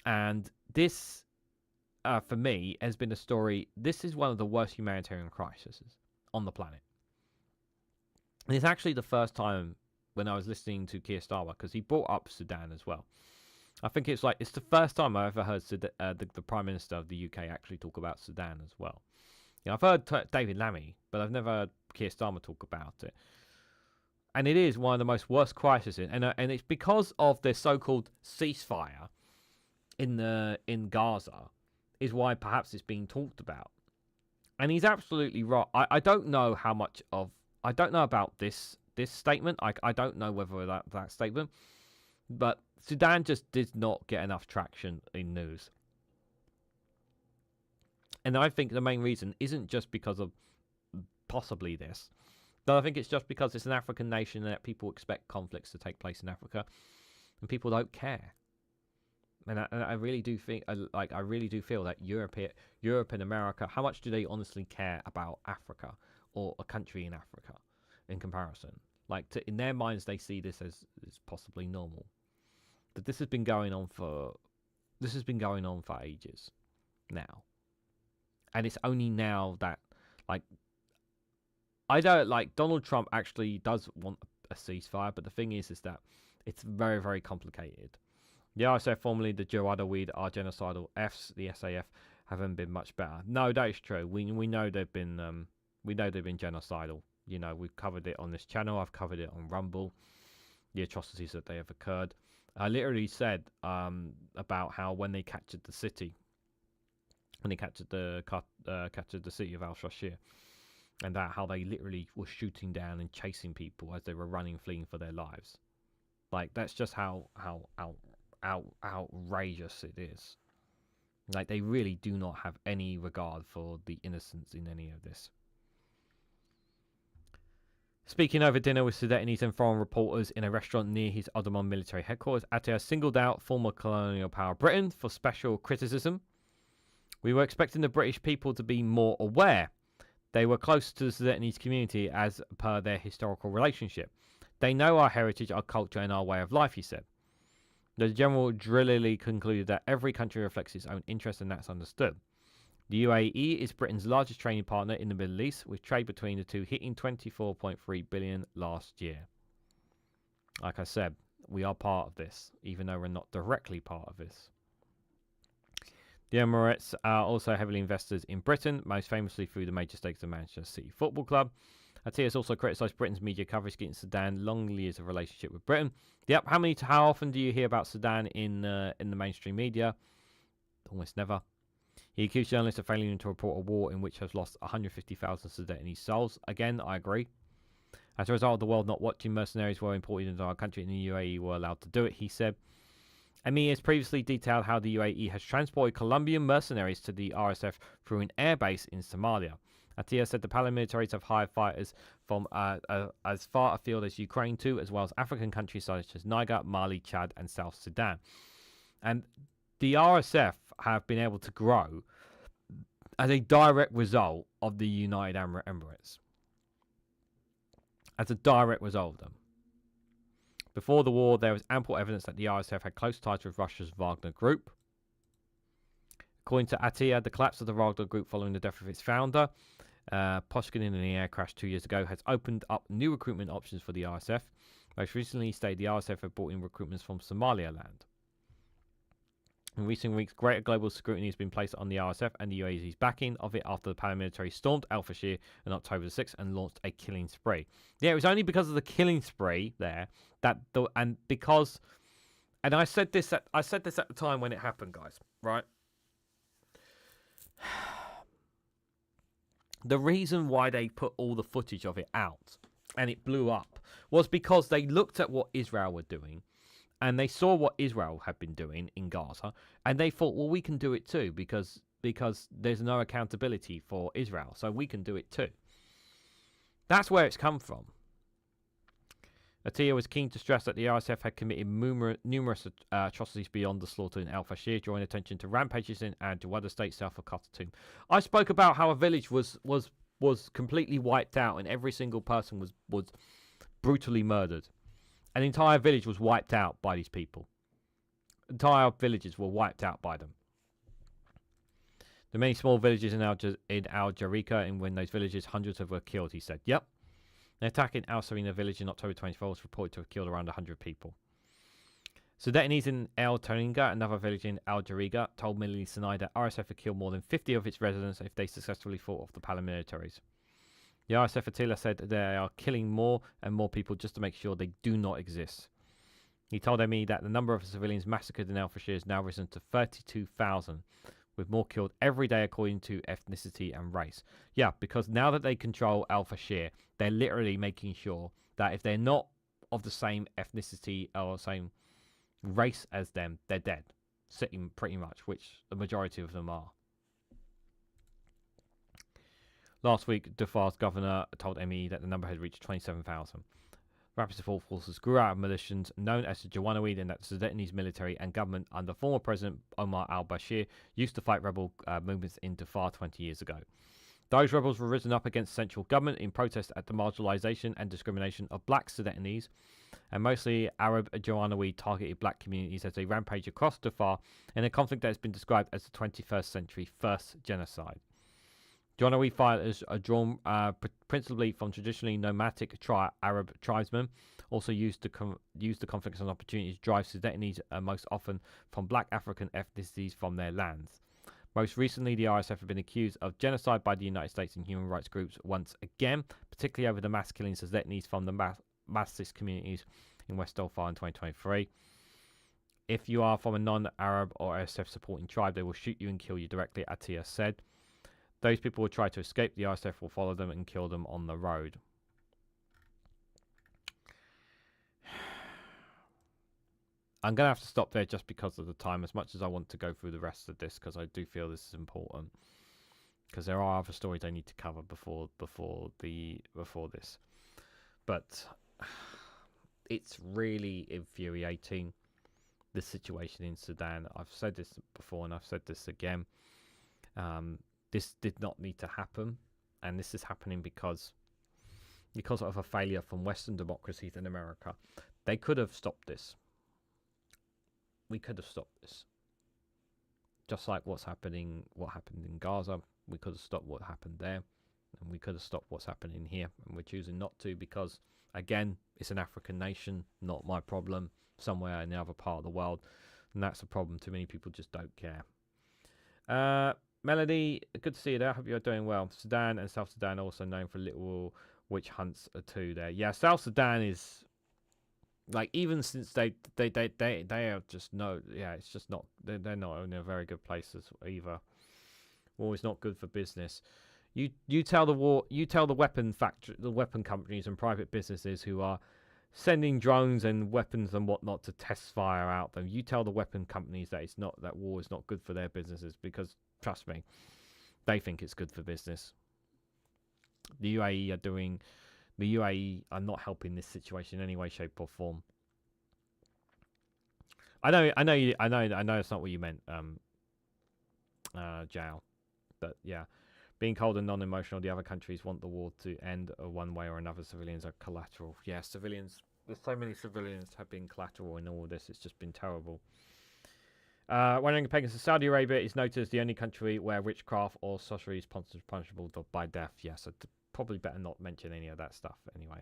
And this, for me, has been a story. This is one of the worst humanitarian crises on the planet. And it's actually the first time when I was listening to Keir Starmer, because he brought up Sudan as well. I think it's the first time I ever heard the Prime Minister of the UK actually talk about Sudan as well. I've heard David Lammy, but I've never heard Keir Starmer talk about it. And it is one of the most worst crises, and it's because of the so-called ceasefire in Gaza is why perhaps it's being talked about. And he's absolutely right. I don't know I don't know about this statement. I don't know whether that statement, but Sudan just did not get enough traction in news. And I think the main reason isn't just because of possibly this, but I think it's just because it's an African nation and that people expect conflicts to take place in Africa, and people don't care. And I really do think, I really do feel that Europe and America, how much do they honestly care about Africa or a country in Africa in comparison? In their minds, they see this as possibly normal. But this has been going on for ages now. And it's only now that, I don't, Donald Trump actually does want a ceasefire, but the thing is that it's very, very complicated. The RSF, formerly the Jihad are genocidal. The SAF haven't been much better. No, that is true. We know they've been genocidal. We've covered it on this channel. I've covered it on Rumble. The atrocities that they have occurred. I literally said about how when they captured the city. When they captured the city of Al-Shashir, and that how they literally were shooting down and chasing people as they were running, fleeing for their lives. That's just how outrageous it is. They really do not have any regard for the innocents in any of this. Speaking over dinner with Sudanese and foreign reporters in a restaurant near his Ottoman military headquarters, Atiyah singled out former colonial power Britain for special criticism. We were expecting the British people to be more aware. They were close to the Sudanese community as per their historical relationship. They know our heritage, our culture, and our way of life, he said. The general drillily concluded that every country reflects its own interest, and that's understood. The UAE is Britain's largest trading partner in the Middle East, with trade between the two hitting $24.3 billion last year. Like I said, we are part of this, even though we're not directly part of this. The Emirates are also heavily investors in Britain, most famously through the major stakes of Manchester City Football Club. Atiyah has also criticised Britain's media coverage against Sudan, long years of relationship with Britain. Yep, how often do you hear about Sudan in the mainstream media? Almost never. He accused journalists of failing to report a war in which has lost 150,000 Sudanese souls. Again, I agree. As a result of the world not watching, mercenaries were imported into our country and the UAE were allowed to do it, he said. ME has previously detailed how the UAE has transported Colombian mercenaries to the RSF through an airbase in Somalia. Atiyah said the paramilitaries have hired fighters from as far afield as Ukraine too, as well as African countries such as Niger, Mali, Chad and South Sudan. And the RSF have been able to grow as a direct result of the United Arab Emirates. As a direct result of them. Before the war, there was ample evidence that the RSF had close ties with Russia's Wagner Group. According to Atiyah, the collapse of the Wagner Group following the death of its founder, Pushkin in an air crash 2 years ago, has opened up new recruitment options for the RSF. Most recently, stated the RSF have brought in recruitments from Somaliland. In recent weeks, greater global scrutiny has been placed on the RSF and the UAE's backing of it after the paramilitary stormed Al-Fashir on October 6th and launched a killing spree. Yeah, it was only because of the killing spree there and I said this at the time when it happened, guys, right? The reason why they put all the footage of it out and it blew up was because they looked at what Israel were doing. And they saw what Israel had been doing in Gaza, and they thought, well, we can do it too, because there's no accountability for Israel, so we can do it too. That's where it's come from. Atiyah was keen to stress that the RSF had committed numerous atrocities beyond the slaughter in Al Fashir, drawing attention to rampages in Al-Jawada state south of Khartoum. I spoke about how a village was completely wiped out and every single person was brutally murdered. An entire village was wiped out by these people. Entire villages were wiped out by them. The many small villages in Al Jarika, and when those villages, hundreds of were killed, he said. Yep. An attack in Al Sarina village in October 24 was reported to have killed around 100 people. Sudanese in El Taringa, another village in Al Jariga, told Middle East Sinai that RSF had killed more than 50 of its residents if they successfully fought off the paramilitaries. The RSF Attila said they are killing more and more people just to make sure they do not exist. He told me that the number of civilians massacred in Al Fashir has now risen to 32,000, with more killed every day according to ethnicity and race. Yeah, because now that they control Al Fashir, they're literally making sure that if they're not of the same ethnicity or same race as them, they're dead. Sitting pretty much, which the majority of them are. Last week, Dafar's governor told ME that the number had reached 27,000. Rapid support forces grew out of militias known as the Janjaweed, and that the Sudanese military and government under former President Omar al-Bashir used to fight rebel movements in Darfur 20 years ago. Those rebels were risen up against central government in protest at the marginalization and discrimination of black Sudanese, and mostly Arab Janjaweed targeted black communities as they rampage across Darfur in a conflict that has been described as the 21st century first genocide. Janjaweed fighters are drawn principally from traditionally nomadic Arab tribesmen, also used the conflicts as an opportunity to drive Sudanese, most often from black African ethnicities, from their lands. Most recently, the RSF have been accused of genocide by the United States and human rights groups once again, particularly over the mass killings of Sudanese from the Massis communities in West Darfur in 2023. If you are from a non-Arab or RSF supporting tribe, they will shoot you and kill you directly, Atiyah said. Those people will try to escape. The RSF will follow them and kill them on the road. I'm going to have to stop there just because of the time, as much as I want to go through the rest of this, because I do feel this is important. Because there are other stories I need to cover before this. But it's really infuriating, the situation in Sudan. I've said this before and I've said this again. This did not need to happen, and this is happening because of a failure from Western democracies in America. They could have stopped this. We could have stopped this. Just like what happened in Gaza, we could have stopped what happened there, and we could have stopped what's happening here, and we're choosing not to because, again, it's an African nation, not my problem, somewhere in the other part of the world, and that's a problem. Too many people just don't care. Melody, good to see you there. I hope you're doing well. Sudan and South Sudan are also known for little witch hunts too there. Yeah, South Sudan is like, even since they are just it's just not, they're not in a very good place either. War is not good for business. You tell the weapon companies and private businesses who are sending drones and weapons and whatnot to test fire out them. You tell the weapon companies that war is not good for their businesses, because trust me, they think it's good for business. The UAE are not helping this situation in any way, shape, or form. I know it's not what you meant, Jao, but yeah, being cold and non-emotional. The other countries want the war to end one way or another. Civilians are collateral. Yeah, civilians. There's so many civilians have been collateral in all this. It's just been terrible. Wondering Pagans, Saudi Arabia is noted as the only country where witchcraft or sorcery is punishable by death. Yes, I'd probably better not mention any of that stuff anyway.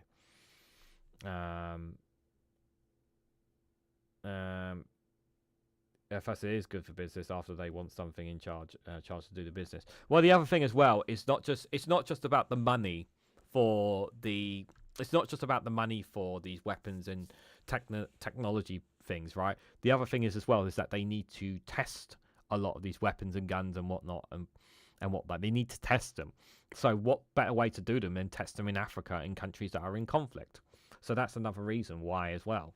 First, it is good for business after they want something in charge to do the business. Well, the other thing as well is it's not just about the money for these weapons and technology things, right? The other thing is as well is that they need to test a lot of these weapons and guns and whatnot and whatnot. They need to test them. So what better way to do them than test them in Africa, in countries that are in conflict? So that's another reason why as well.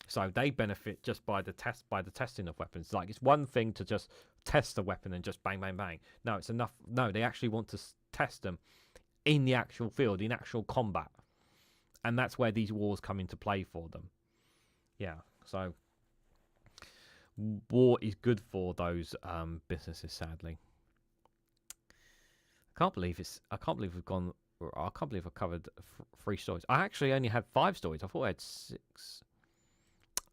So they benefit just by the testing of weapons. Like, it's one thing to just test a weapon and just bang, bang, bang. No, it's enough. No, they actually want to test them in the actual field, in actual combat. and that's where these wars come into play for them. Yeah, so war is good for those businesses. Sadly, I can't believe we've gone. I can't believe I've covered 3 stories. I actually only had 5 stories. I thought I had 6.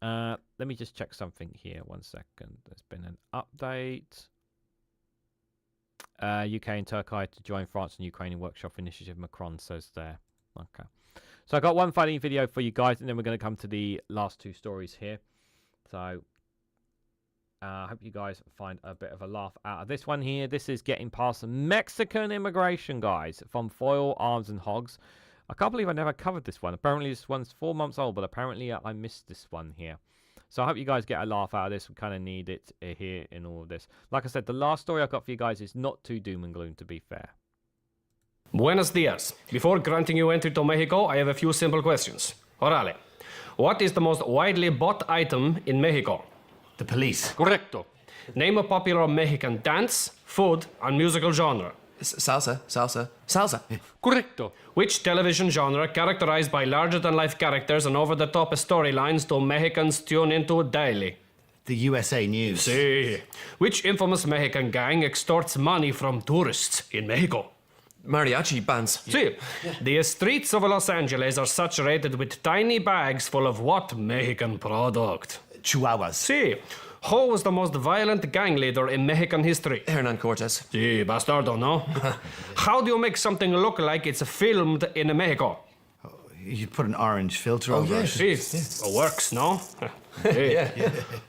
Let me just check something here. 1 second. There's been an update. UK and Turkey to join France and Ukraine in workshop initiative, Macron says there. Okay. So I got one funny video for you guys, and then we're going to come to the last 2 stories here. So I hope you guys find a bit of a laugh out of this one here. This is getting past Mexican immigration, guys, from Foil, Arms and Hogs. I can't believe I never covered this one. Apparently this one's 4 months old, but apparently I missed this one here. So I hope you guys get a laugh out of this. We kind of need it here in all of this. Like I said, the last story I've got for you guys is not too doom and gloom, to be fair. Buenos dias. Before granting you entry to Mexico, I have a few simple questions. Orale. What is the most widely bought item in Mexico? The police. Correcto. Name a popular Mexican dance, food, and musical genre. Salsa. Correcto. Which television genre, characterized by larger-than-life characters and over-the-top storylines, do Mexicans tune into daily? The USA News. Sí. Which infamous Mexican gang extorts money from tourists in Mexico? Mariachi bands. Sí. The streets of Los Angeles are saturated with tiny bags full of what Mexican product? Chihuahuas. Sí. Who was the most violent gang leader in Mexican history? Hernan Cortez. Sí, bastardo, no? How do you make something look like it's filmed in Mexico? You put an orange filter over it. Sí. It works, no? Yeah.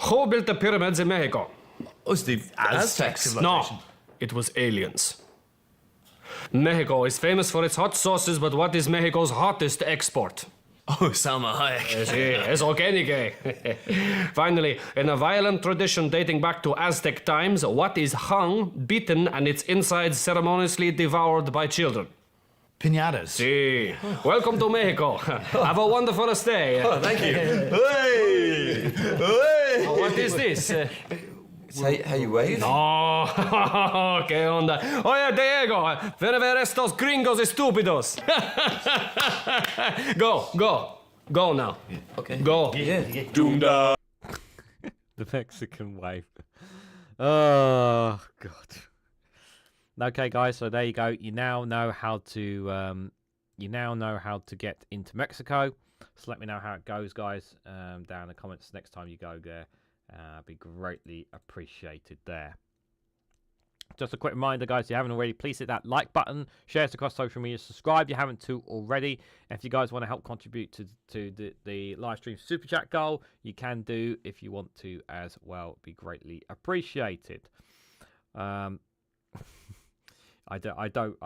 Who built the pyramids in Mexico? Oh, it's the Aztec civilization. No, it was aliens. Mexico is famous for its hot sauces, but what is Mexico's hottest export? Oh, Salma Hayek. Sí, eso que ni que. Finally, in a violent tradition dating back to Aztec times, what is hung, beaten, and its insides ceremoniously devoured by children? Piñatas. Sí. Welcome to Mexico. Have a wonderful stay. Oh, thank you. Hey! Hey! Oh, what is this? How you wave? No, ¿qué onda? Oye, Diego, ven a ver estos gringos estúpidos. Go now. Yeah. Okay. Go. Yeah. Dunda. The Mexican wave. Oh, God. Okay, guys, so there you go. You now know how to get into Mexico. So let me know how it goes, guys, down in the comments next time you go there. Be greatly appreciated there. Just a quick reminder, guys, if you haven't already, please hit that like button, share it across social media, subscribe if you haven't too already. And if you guys want to help contribute to the live stream super chat goal, you can do if you want to as well. Be greatly appreciated. I don't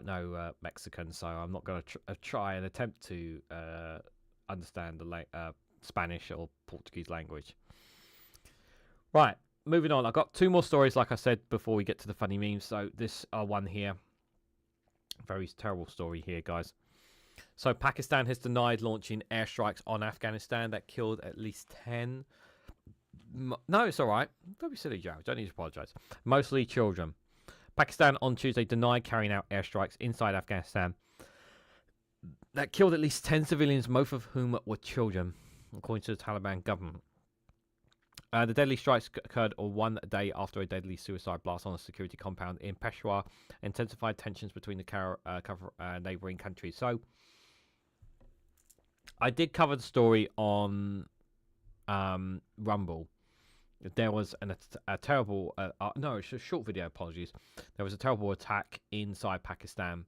know Mexican, so I'm not going to try and attempt to understand the Spanish or Portuguese language. Right, moving on. I've got 2 more stories, like I said, before we get to the funny memes. So this one here, very terrible story here, guys. So Pakistan has denied launching airstrikes on Afghanistan that killed at least 10. No, it's all right. Don't be silly, Joe. Don't need to apologize. Mostly children. Pakistan on Tuesday denied carrying out airstrikes inside Afghanistan that killed at least 10 civilians, most of whom were children, according to the Taliban government. The deadly strikes occurred 1 day after a deadly suicide blast on a security compound in Peshawar intensified tensions between the neighbouring countries. So, I did cover the story on Rumble. There was a terrible... no, it's a short video, apologies. There was a terrible attack inside Pakistan.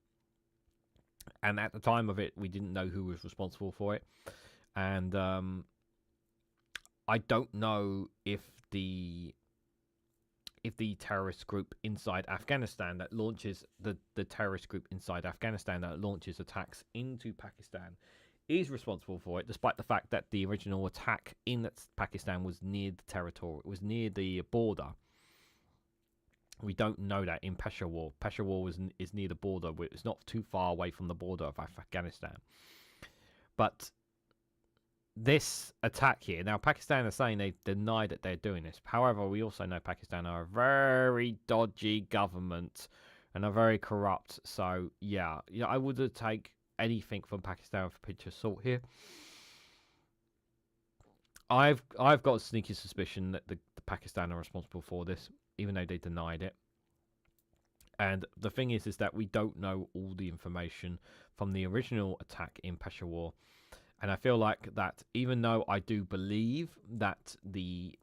And at the time of it, we didn't know who was responsible for it. And I don't know if the terrorist group inside Afghanistan that launches the terrorist group inside Afghanistan that launches attacks into Pakistan is responsible for it, despite the fact that the original attack in Pakistan was near the territory, it was near the border. We don't know that in Peshawar. Peshawar is near the border. It's not too far away from the border of Afghanistan. But this attack here, now Pakistan are saying they deny that they're doing this. However, we also know Pakistan are a very dodgy government. and are very corrupt. So yeah, I would take anything from Pakistan with a pinch of salt here. I've got a sneaky suspicion that the Pakistan are responsible for this, even though they denied it. And the thing is that we don't know all the information from the original attack in Peshawar. And I feel like that, even though I do believe that the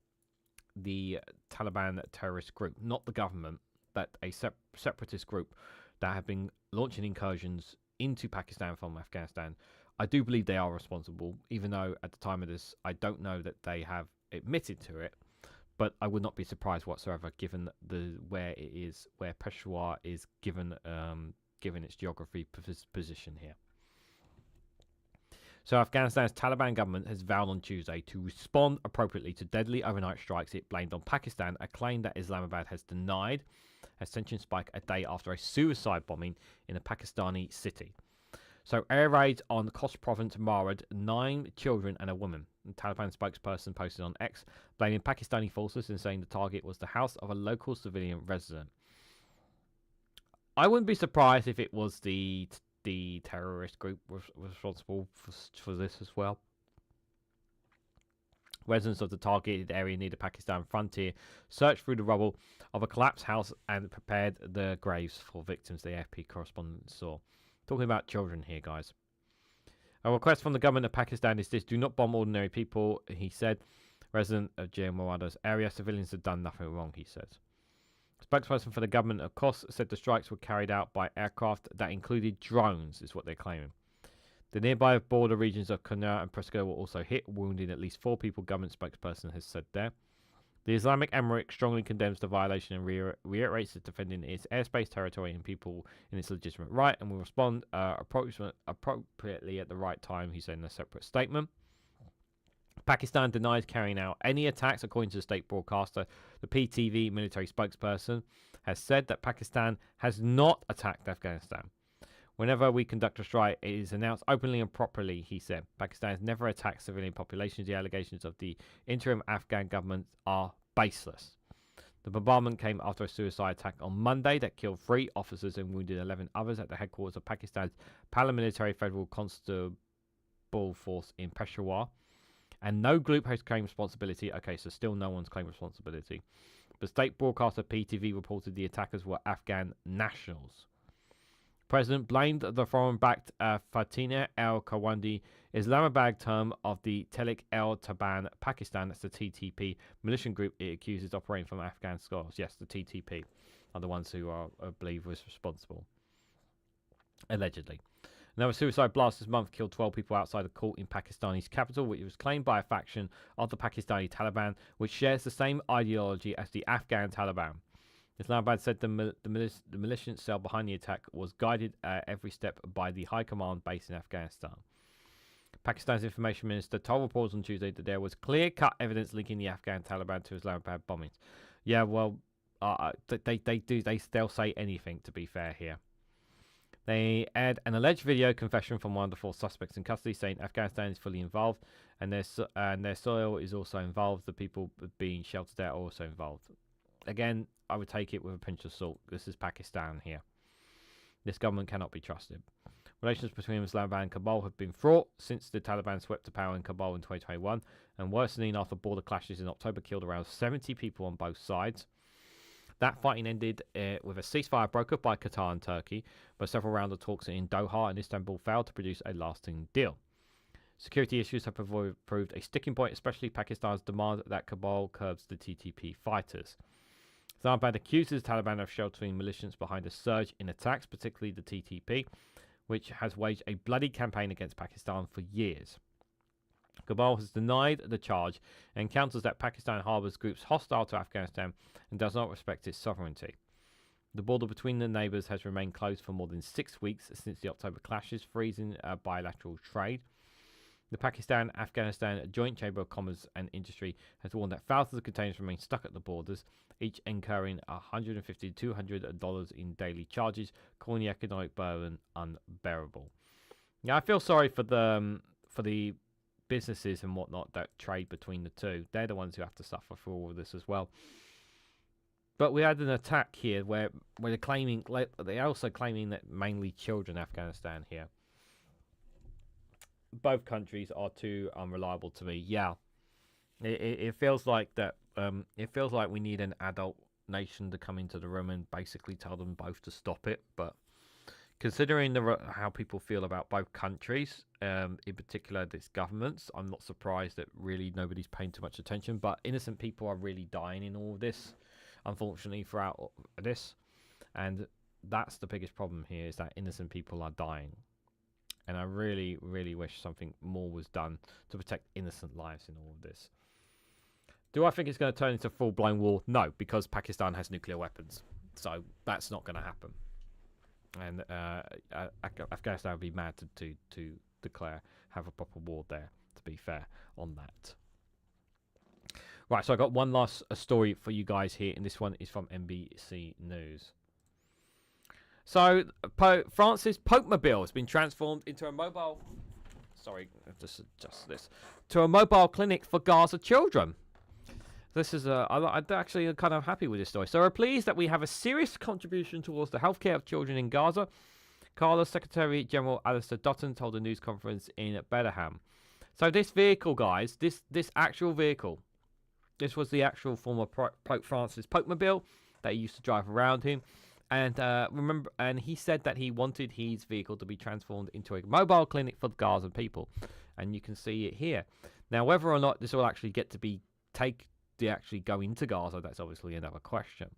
Taliban terrorist group, not the government, that a separatist group that have been launching incursions into Pakistan from Afghanistan, I do believe they are responsible, even though at the time of this, I don't know that they have admitted to it. But I would not be surprised whatsoever, given where Peshawar is given its geography position here. So Afghanistan's Taliban government has vowed on Tuesday to respond appropriately to deadly overnight strikes it blamed on Pakistan, a claim that Islamabad has denied, as tensions spike a day after a suicide bombing in a Pakistani city. So air raids on Khost province marred 9 children and a woman. The Taliban spokesperson posted on X, blaming Pakistani forces and saying the target was the house of a local civilian resident. I wouldn't be surprised if it was the terrorist group responsible for this as well. Residents of the targeted area near the Pakistan frontier searched through the rubble of a collapsed house and prepared the graves for victims, the AFP correspondent saw. Talking about children here, guys. A request from the government of Pakistan is this: do not bomb ordinary people, he said. Resident of Jir Murada's area, civilians have done nothing wrong, he says. Spokesperson for the government of Khost said the strikes were carried out by aircraft that included drones, is what they're claiming. The nearby border regions of Kunar and Preska were also hit, wounding at least 4 people, government spokesperson has said there. The Islamic Emirate strongly condemns the violation and reiterates its defending its airspace, territory and people in its legitimate right, and will respond appropriately at the right time, he said in a separate statement. Pakistan denies carrying out any attacks, according to the state broadcaster. The PTV military spokesperson has said that Pakistan has not attacked Afghanistan. Whenever we conduct a strike, it is announced openly and properly, he said. Pakistan has never attacked civilian populations. The allegations of the interim Afghan government are baseless. The bombardment came after a suicide attack on Monday that killed 3 officers and wounded 11 others at the headquarters of Pakistan's paramilitary Federal Constable Force in Peshawar. And no group has claimed responsibility. Okay, so still no one's claimed responsibility. The state broadcaster PTV reported the attackers were Afghan nationals. The president blamed the foreign-backed Fatina el-Kawandi Islamabad term of the Tehrik-e-Taliban Pakistan, that's the TTP, militant group it accuses operating from Afghan scholars. Yes, the TTP are the ones who are believed was responsible, allegedly. Another suicide blast this month killed 12 people outside a court in Pakistani's capital, which was claimed by a faction of the Pakistani Taliban, which shares the same ideology as the Afghan Taliban. Islamabad said the militant cell behind the attack was guided at every step by the high command base in Afghanistan. Pakistan's information minister told reporters on Tuesday that there was clear-cut evidence linking the Afghan Taliban to Islamabad bombings. Yeah, well, they'll say anything, to be fair here. They aired an alleged video confession from one of the 4 suspects in custody, saying Afghanistan is fully involved and their soil is also involved. The people being sheltered there are also involved. Again, I would take it with a pinch of salt. This is Pakistan here. This government cannot be trusted. Relations between Islamabad and Kabul have been fraught since the Taliban swept to power in Kabul in 2021, and worsening after border clashes in October killed around 70 people on both sides. That fighting ended with a ceasefire brokered by Qatar and Turkey, but several rounds of talks in Doha and Istanbul failed to produce a lasting deal. Security issues have proved a sticking point, especially Pakistan's demand that Kabul curbs the TTP fighters. Islamabad accuses the Taliban of sheltering militias behind a surge in attacks, particularly the TTP, which has waged a bloody campaign against Pakistan for years. Kabul has denied the charge and counters that Pakistan harbours groups hostile to Afghanistan and does not respect its sovereignty. The border between the neighbours has remained closed for more than 6 weeks since the October clashes, freezing bilateral trade. The Pakistan-Afghanistan Joint Chamber of Commerce and Industry has warned that thousands of containers remain stuck at the borders, each incurring $150 to $200 in daily charges, calling the economic burden unbearable. Now, I feel sorry for the businesses and whatnot that trade between the two. They're the ones who have to suffer for all of this as well. But we had an attack here where they're also claiming that mainly children in Afghanistan here. Both countries are too unreliable to me. Yeah, it feels like that. It feels like we need an adult nation to come into the room and basically tell them both to stop it. But considering how people feel about both countries, in particular these governments, I'm not surprised that really nobody's paying too much attention. But innocent people are really dying in all of this, unfortunately, throughout this. And that's the biggest problem here, is that innocent people are dying. And I really, really wish something more was done to protect innocent lives in all of this. Do I think it's going to turn into a full-blown war? No, because Pakistan has nuclear weapons. So that's not going to happen. And Afghanistan would be mad to have a proper war there, to be fair on that. Right, so I got one last story for you guys here, and this one is from NBC News. So, France's popemobile has been transformed into a mobile... Sorry, just adjust this. To a mobile clinic for Gaza children. This is I'm actually kind of happy with this story. So we're pleased that we have a serious contribution towards the healthcare of children in Gaza. Carlos Secretary General Alistair Dutton told a news conference in Bedham. So this vehicle, guys, this actual vehicle, this was the actual former Pope Francis popemobile that he used to drive around him. And he said that he wanted his vehicle to be transformed into a mobile clinic for the Gaza people, and you can see it here. Now, whether or not this will actually get to actually go into Gaza, that's obviously another question.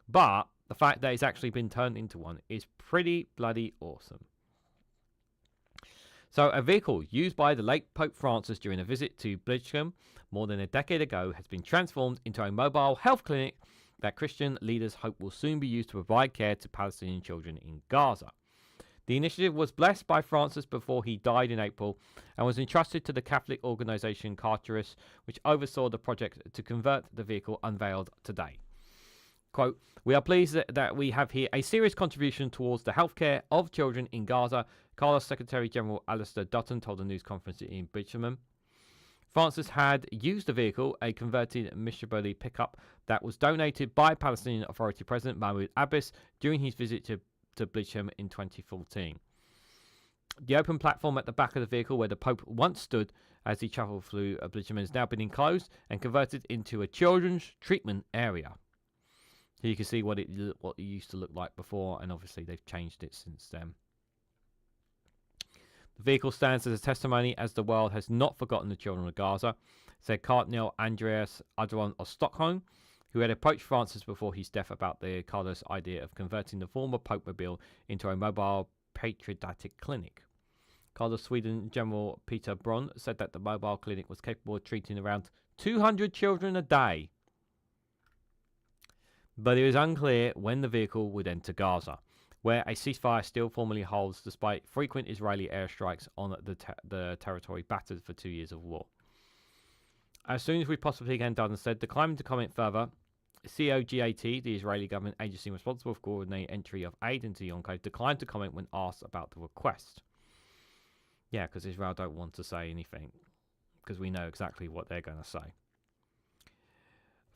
But the fact that it's actually been turned into one is pretty bloody awesome. So, a vehicle used by the late Pope Francis during a visit to Creme more than a decade ago has been transformed into a mobile health clinic that Christian leaders hope will soon be used to provide care to Palestinian children in Gaza. The initiative was blessed by Francis before he died in April and was entrusted to the Catholic organisation Caritas, which oversaw the project to convert the vehicle, unveiled today. Quote, "We are pleased that we have here a serious contribution towards the healthcare of children in Gaza," Carlos Secretary General Alistair Dutton told a news conference in Birmingham. Francis had used the vehicle, a converted Brulee pickup that was donated by Palestinian Authority President Mahmoud Abbas during his visit to Birmingham in 2014. The open platform at the back of the vehicle where the Pope once stood as he travelled through Birmingham has now been enclosed and converted into a children's treatment area. Here you can see what it used to look like before, and obviously they've changed it since then. The vehicle stands as a testimony as the world has not forgotten the children of Gaza, said Cardinal Andreas Adron of Stockholm, who had approached Francis before his death about the Carlos idea of converting the former popemobile into a mobile paediatric clinic. Carlos Sweden General Peter Bron said that the mobile clinic was capable of treating around 200 children a day. But it was unclear when the vehicle would enter Gaza, where a ceasefire still formally holds despite frequent Israeli airstrikes on the territory battered for 2 years of war. As soon as we possibly can, Dutton said, declining to comment further. COGAT, the Israeli government agency responsible for coordinating entry of aid into the enclave, declined to comment when asked about the request. Yeah, because Israel don't want to say anything, because we know exactly what they're going to say.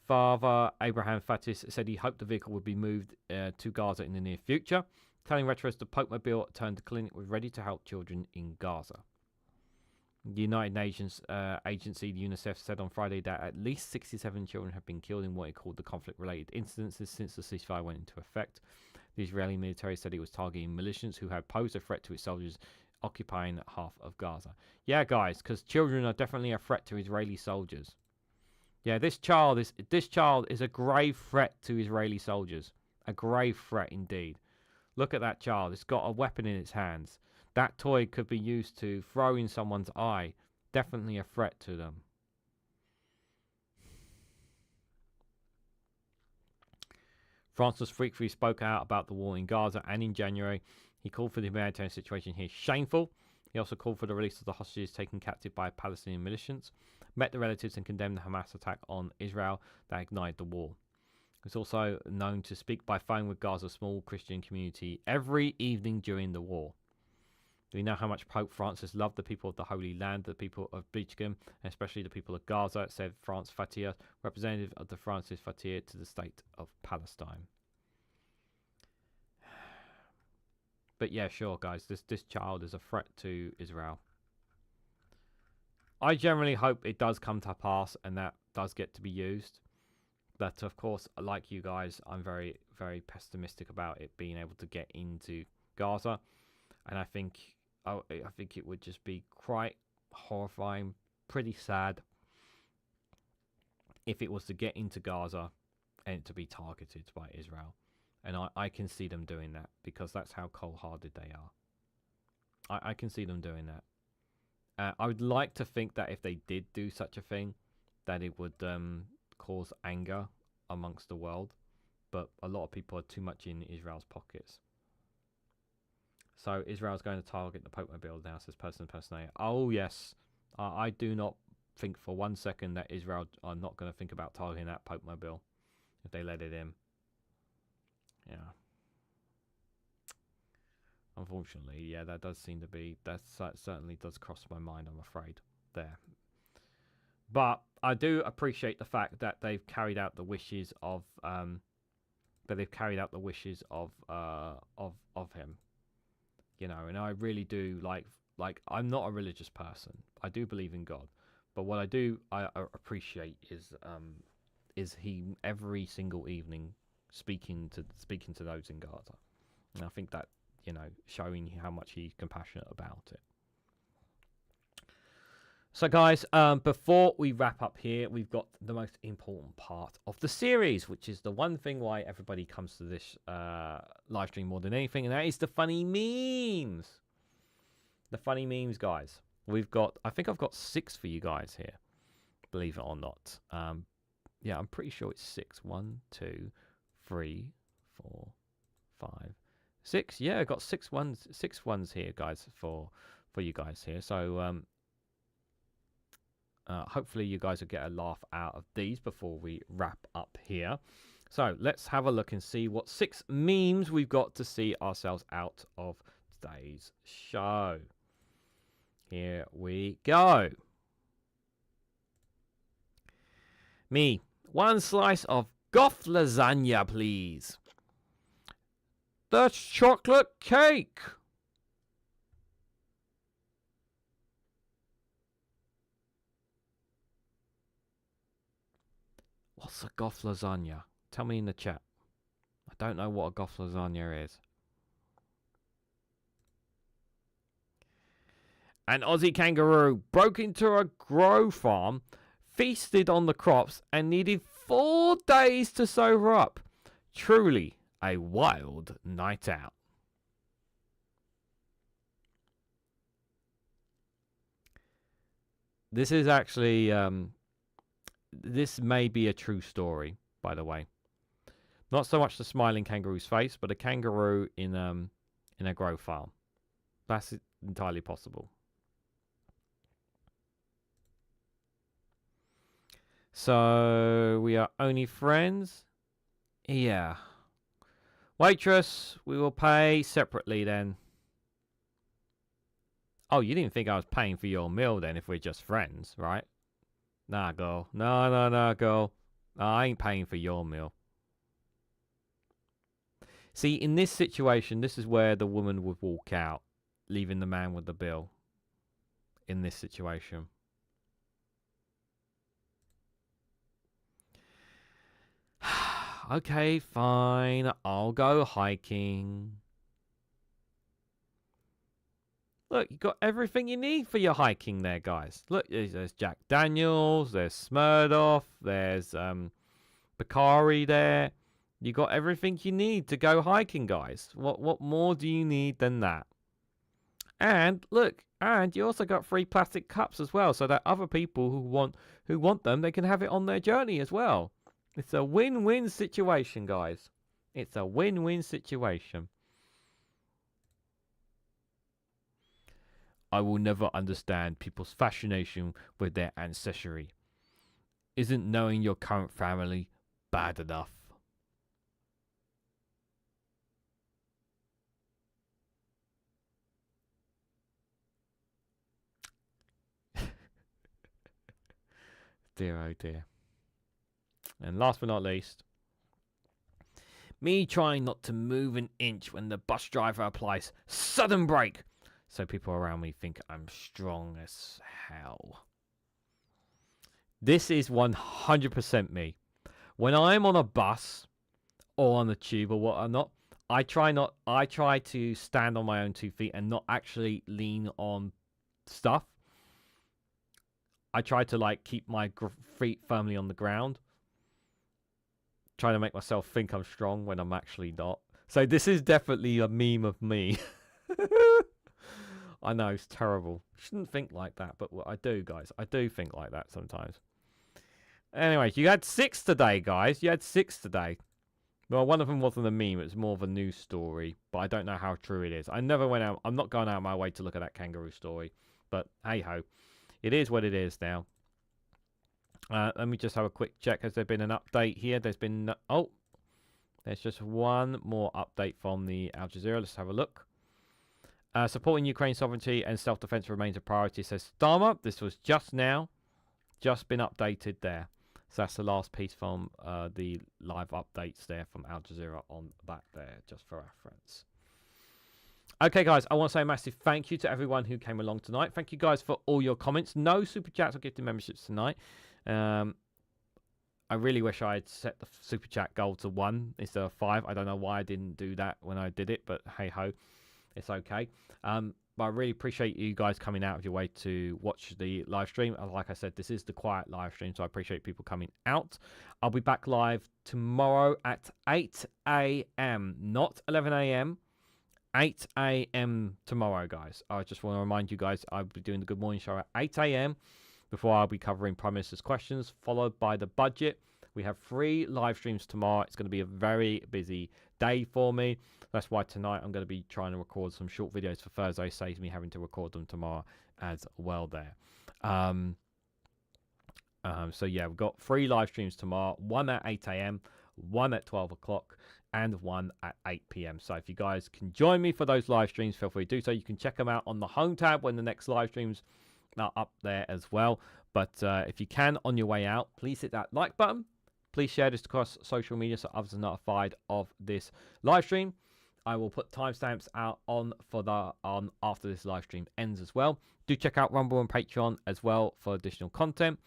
Father Abraham Fatis said he hoped the vehicle would be moved to Gaza in the near future, telling Retros the popemobile turned clinic was ready to help children in Gaza. The United Nations agency, UNICEF, said on Friday that at least 67 children have been killed in what it called the conflict-related incidences since the ceasefire went into effect. The Israeli military said it was targeting militias who had posed a threat to its soldiers occupying half of Gaza. Yeah, guys, because children are definitely a threat to Israeli soldiers. Yeah, this child is a grave threat to Israeli soldiers. A grave threat indeed. Look at that child. It's got a weapon in its hands. That toy could be used to throw in someone's eye. Definitely a threat to them. Francis frequently spoke out about the war in Gaza, and in January he called for the humanitarian situation here shameful. He also called for the release of the hostages taken captive by Palestinian militias, met the relatives and condemned the Hamas attack on Israel that ignited the war. He was also known to speak by phone with Gaza's small Christian community every evening during the war. We know how much Pope Francis loved the people of the Holy Land, the people of Bechgam, especially the people of Gaza, said France Fatia, representative of the Francis Fatia to the state of Palestine. But yeah, sure, guys, this child is a threat to Israel. I generally hope it does come to pass and that does get to be used. But of course, like you guys, I'm very, very pessimistic about it being able to get into Gaza. And I think it would just be quite horrifying, pretty sad if it was to get into Gaza and to be targeted by Israel. And I can see them doing that because that's how cold-hearted they are. I can see them doing that. I would like to think that if they did do such a thing, that it would cause anger amongst the world. But a lot of people are too much in Israel's pockets. So Israel's going to target the popemobile now, says person impersonator. Oh, yes. I do not think for 1 second that Israel are not going to think about targeting that popemobile if they let it in. Yeah. Unfortunately, yeah, that does seem to be... That certainly does cross my mind, I'm afraid, there. But I do appreciate the fact that they've carried out the wishes of... him. You know, and I really do like I'm not a religious person. I do believe in God, but what I appreciate is he every single evening speaking to those in Gaza, and I think that, you know, showing how much he's compassionate about it. So guys, before we wrap up here, we've got the most important part of the series, which is the one thing why everybody comes to this live stream more than anything, and that is the funny memes. The funny memes, guys. I think I've got 6 for you guys here, believe it or not. Yeah, I'm pretty sure it's 6. 1, 2, 3, 4, 5, 6. Yeah, I've got 6 ones here, guys, for you guys here. So hopefully you guys will get a laugh out of these before we wrap up here. So let's have a look and see what 6 memes we've got to see ourselves out of today's show. Here we go. Me, 1 slice of Goth lasagna, please. That's chocolate cake. What's a Goth lasagna? Tell me in the chat. I don't know what a Goth lasagna is. An Aussie kangaroo broke into a grow farm, feasted on the crops, and needed 4 days to sober up. Truly a wild night out. This is actually... this may be a true story, by the way. Not so much the smiling kangaroo's face, but a kangaroo in a grow farm. That's entirely possible. So we are only friends? Yeah. Waitress, we will pay separately then. Oh, you didn't think I was paying for your meal then if we're just friends, right? Nah, girl. No, girl. I ain't paying for your meal. See, in this situation, this is where the woman would walk out, leaving the man with the bill. In this situation. Okay, fine. I'll go hiking. Look, you got everything you need for your hiking there, guys. Look, there's Jack Daniels, there's Smirnoff, there's Bacardi there. You got everything you need to go hiking, guys. What more do you need than that? And look, and you also got free plastic cups as well, so that other people who want them, they can have it on their journey as well. It's a win-win situation, guys. It's a win-win situation. I will never understand people's fascination with their ancestry. Isn't knowing your current family bad enough? dear, oh dear. And last but not least, me trying not to move an inch when the bus driver applies sudden brake, so people around me think I'm strong as hell. This is 100% me. When I'm on a bus or on the tube or whatnot, I try to stand on my own 2 feet and not actually lean on stuff. I try to like keep my feet firmly on the ground. Trying to make myself think I'm strong when I'm actually not. So this is definitely a meme of me. I know, it's terrible. Shouldn't think like that, but I do, guys. I do think like that sometimes. Anyways, you had 6 today, guys. You had 6 today. Well, one of them wasn't a meme. It was more of a news story, but I don't know how true it is. I never went out. I'm not going out of my way to look at that kangaroo story, but hey-ho. It is what it is now. Let me just have a quick check. Has there been an update here? There's been... Oh, there's just one more update from the Al Jazeera. Let's have a look. Supporting Ukraine's sovereignty and self-defense remains a priority, says Starmer. This was just now. Just been updated there. So that's the last piece from the live updates there from Al Jazeera on that there, just for reference. Okay, guys, I want to say a massive thank you to everyone who came along tonight. Thank you, guys, for all your comments. No super chats or gifted memberships tonight. I really wish I had set the super chat goal to 1 instead of 5. I don't know why I didn't do that when I did it, but hey-ho, it's okay. But I really appreciate you guys coming out of your way to watch the live stream. Like I said, this is the quiet live stream, so I appreciate people coming out. I'll be back live tomorrow at 8 a.m., not 11 a.m., 8 a.m. tomorrow, guys. I just want to remind you guys, I'll be doing the Good Morning Show at 8 a.m. before I'll be covering Prime Minister's questions, followed by the budget. We have 3 live streams tomorrow. It's going to be a very busy day for me. That's why tonight I'm going to be trying to record some short videos for Thursday, saves me having to record them tomorrow as well there. So yeah, we've got 3 live streams tomorrow, 1 at 8 a.m., 1 at 12 o'clock, and 1 at 8 p.m. So if you guys can join me for those live streams, feel free to do so. You can check them out on the home tab when the next live streams are up there as well. But if you can, on your way out, please hit that like button. Please share this across social media so others are notified of this live stream. I will put timestamps out on after this live stream ends as well. Do check out Rumble and Patreon as well for additional content.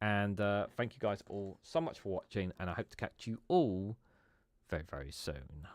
And thank you guys all so much for watching, and I hope to catch you all very, very soon.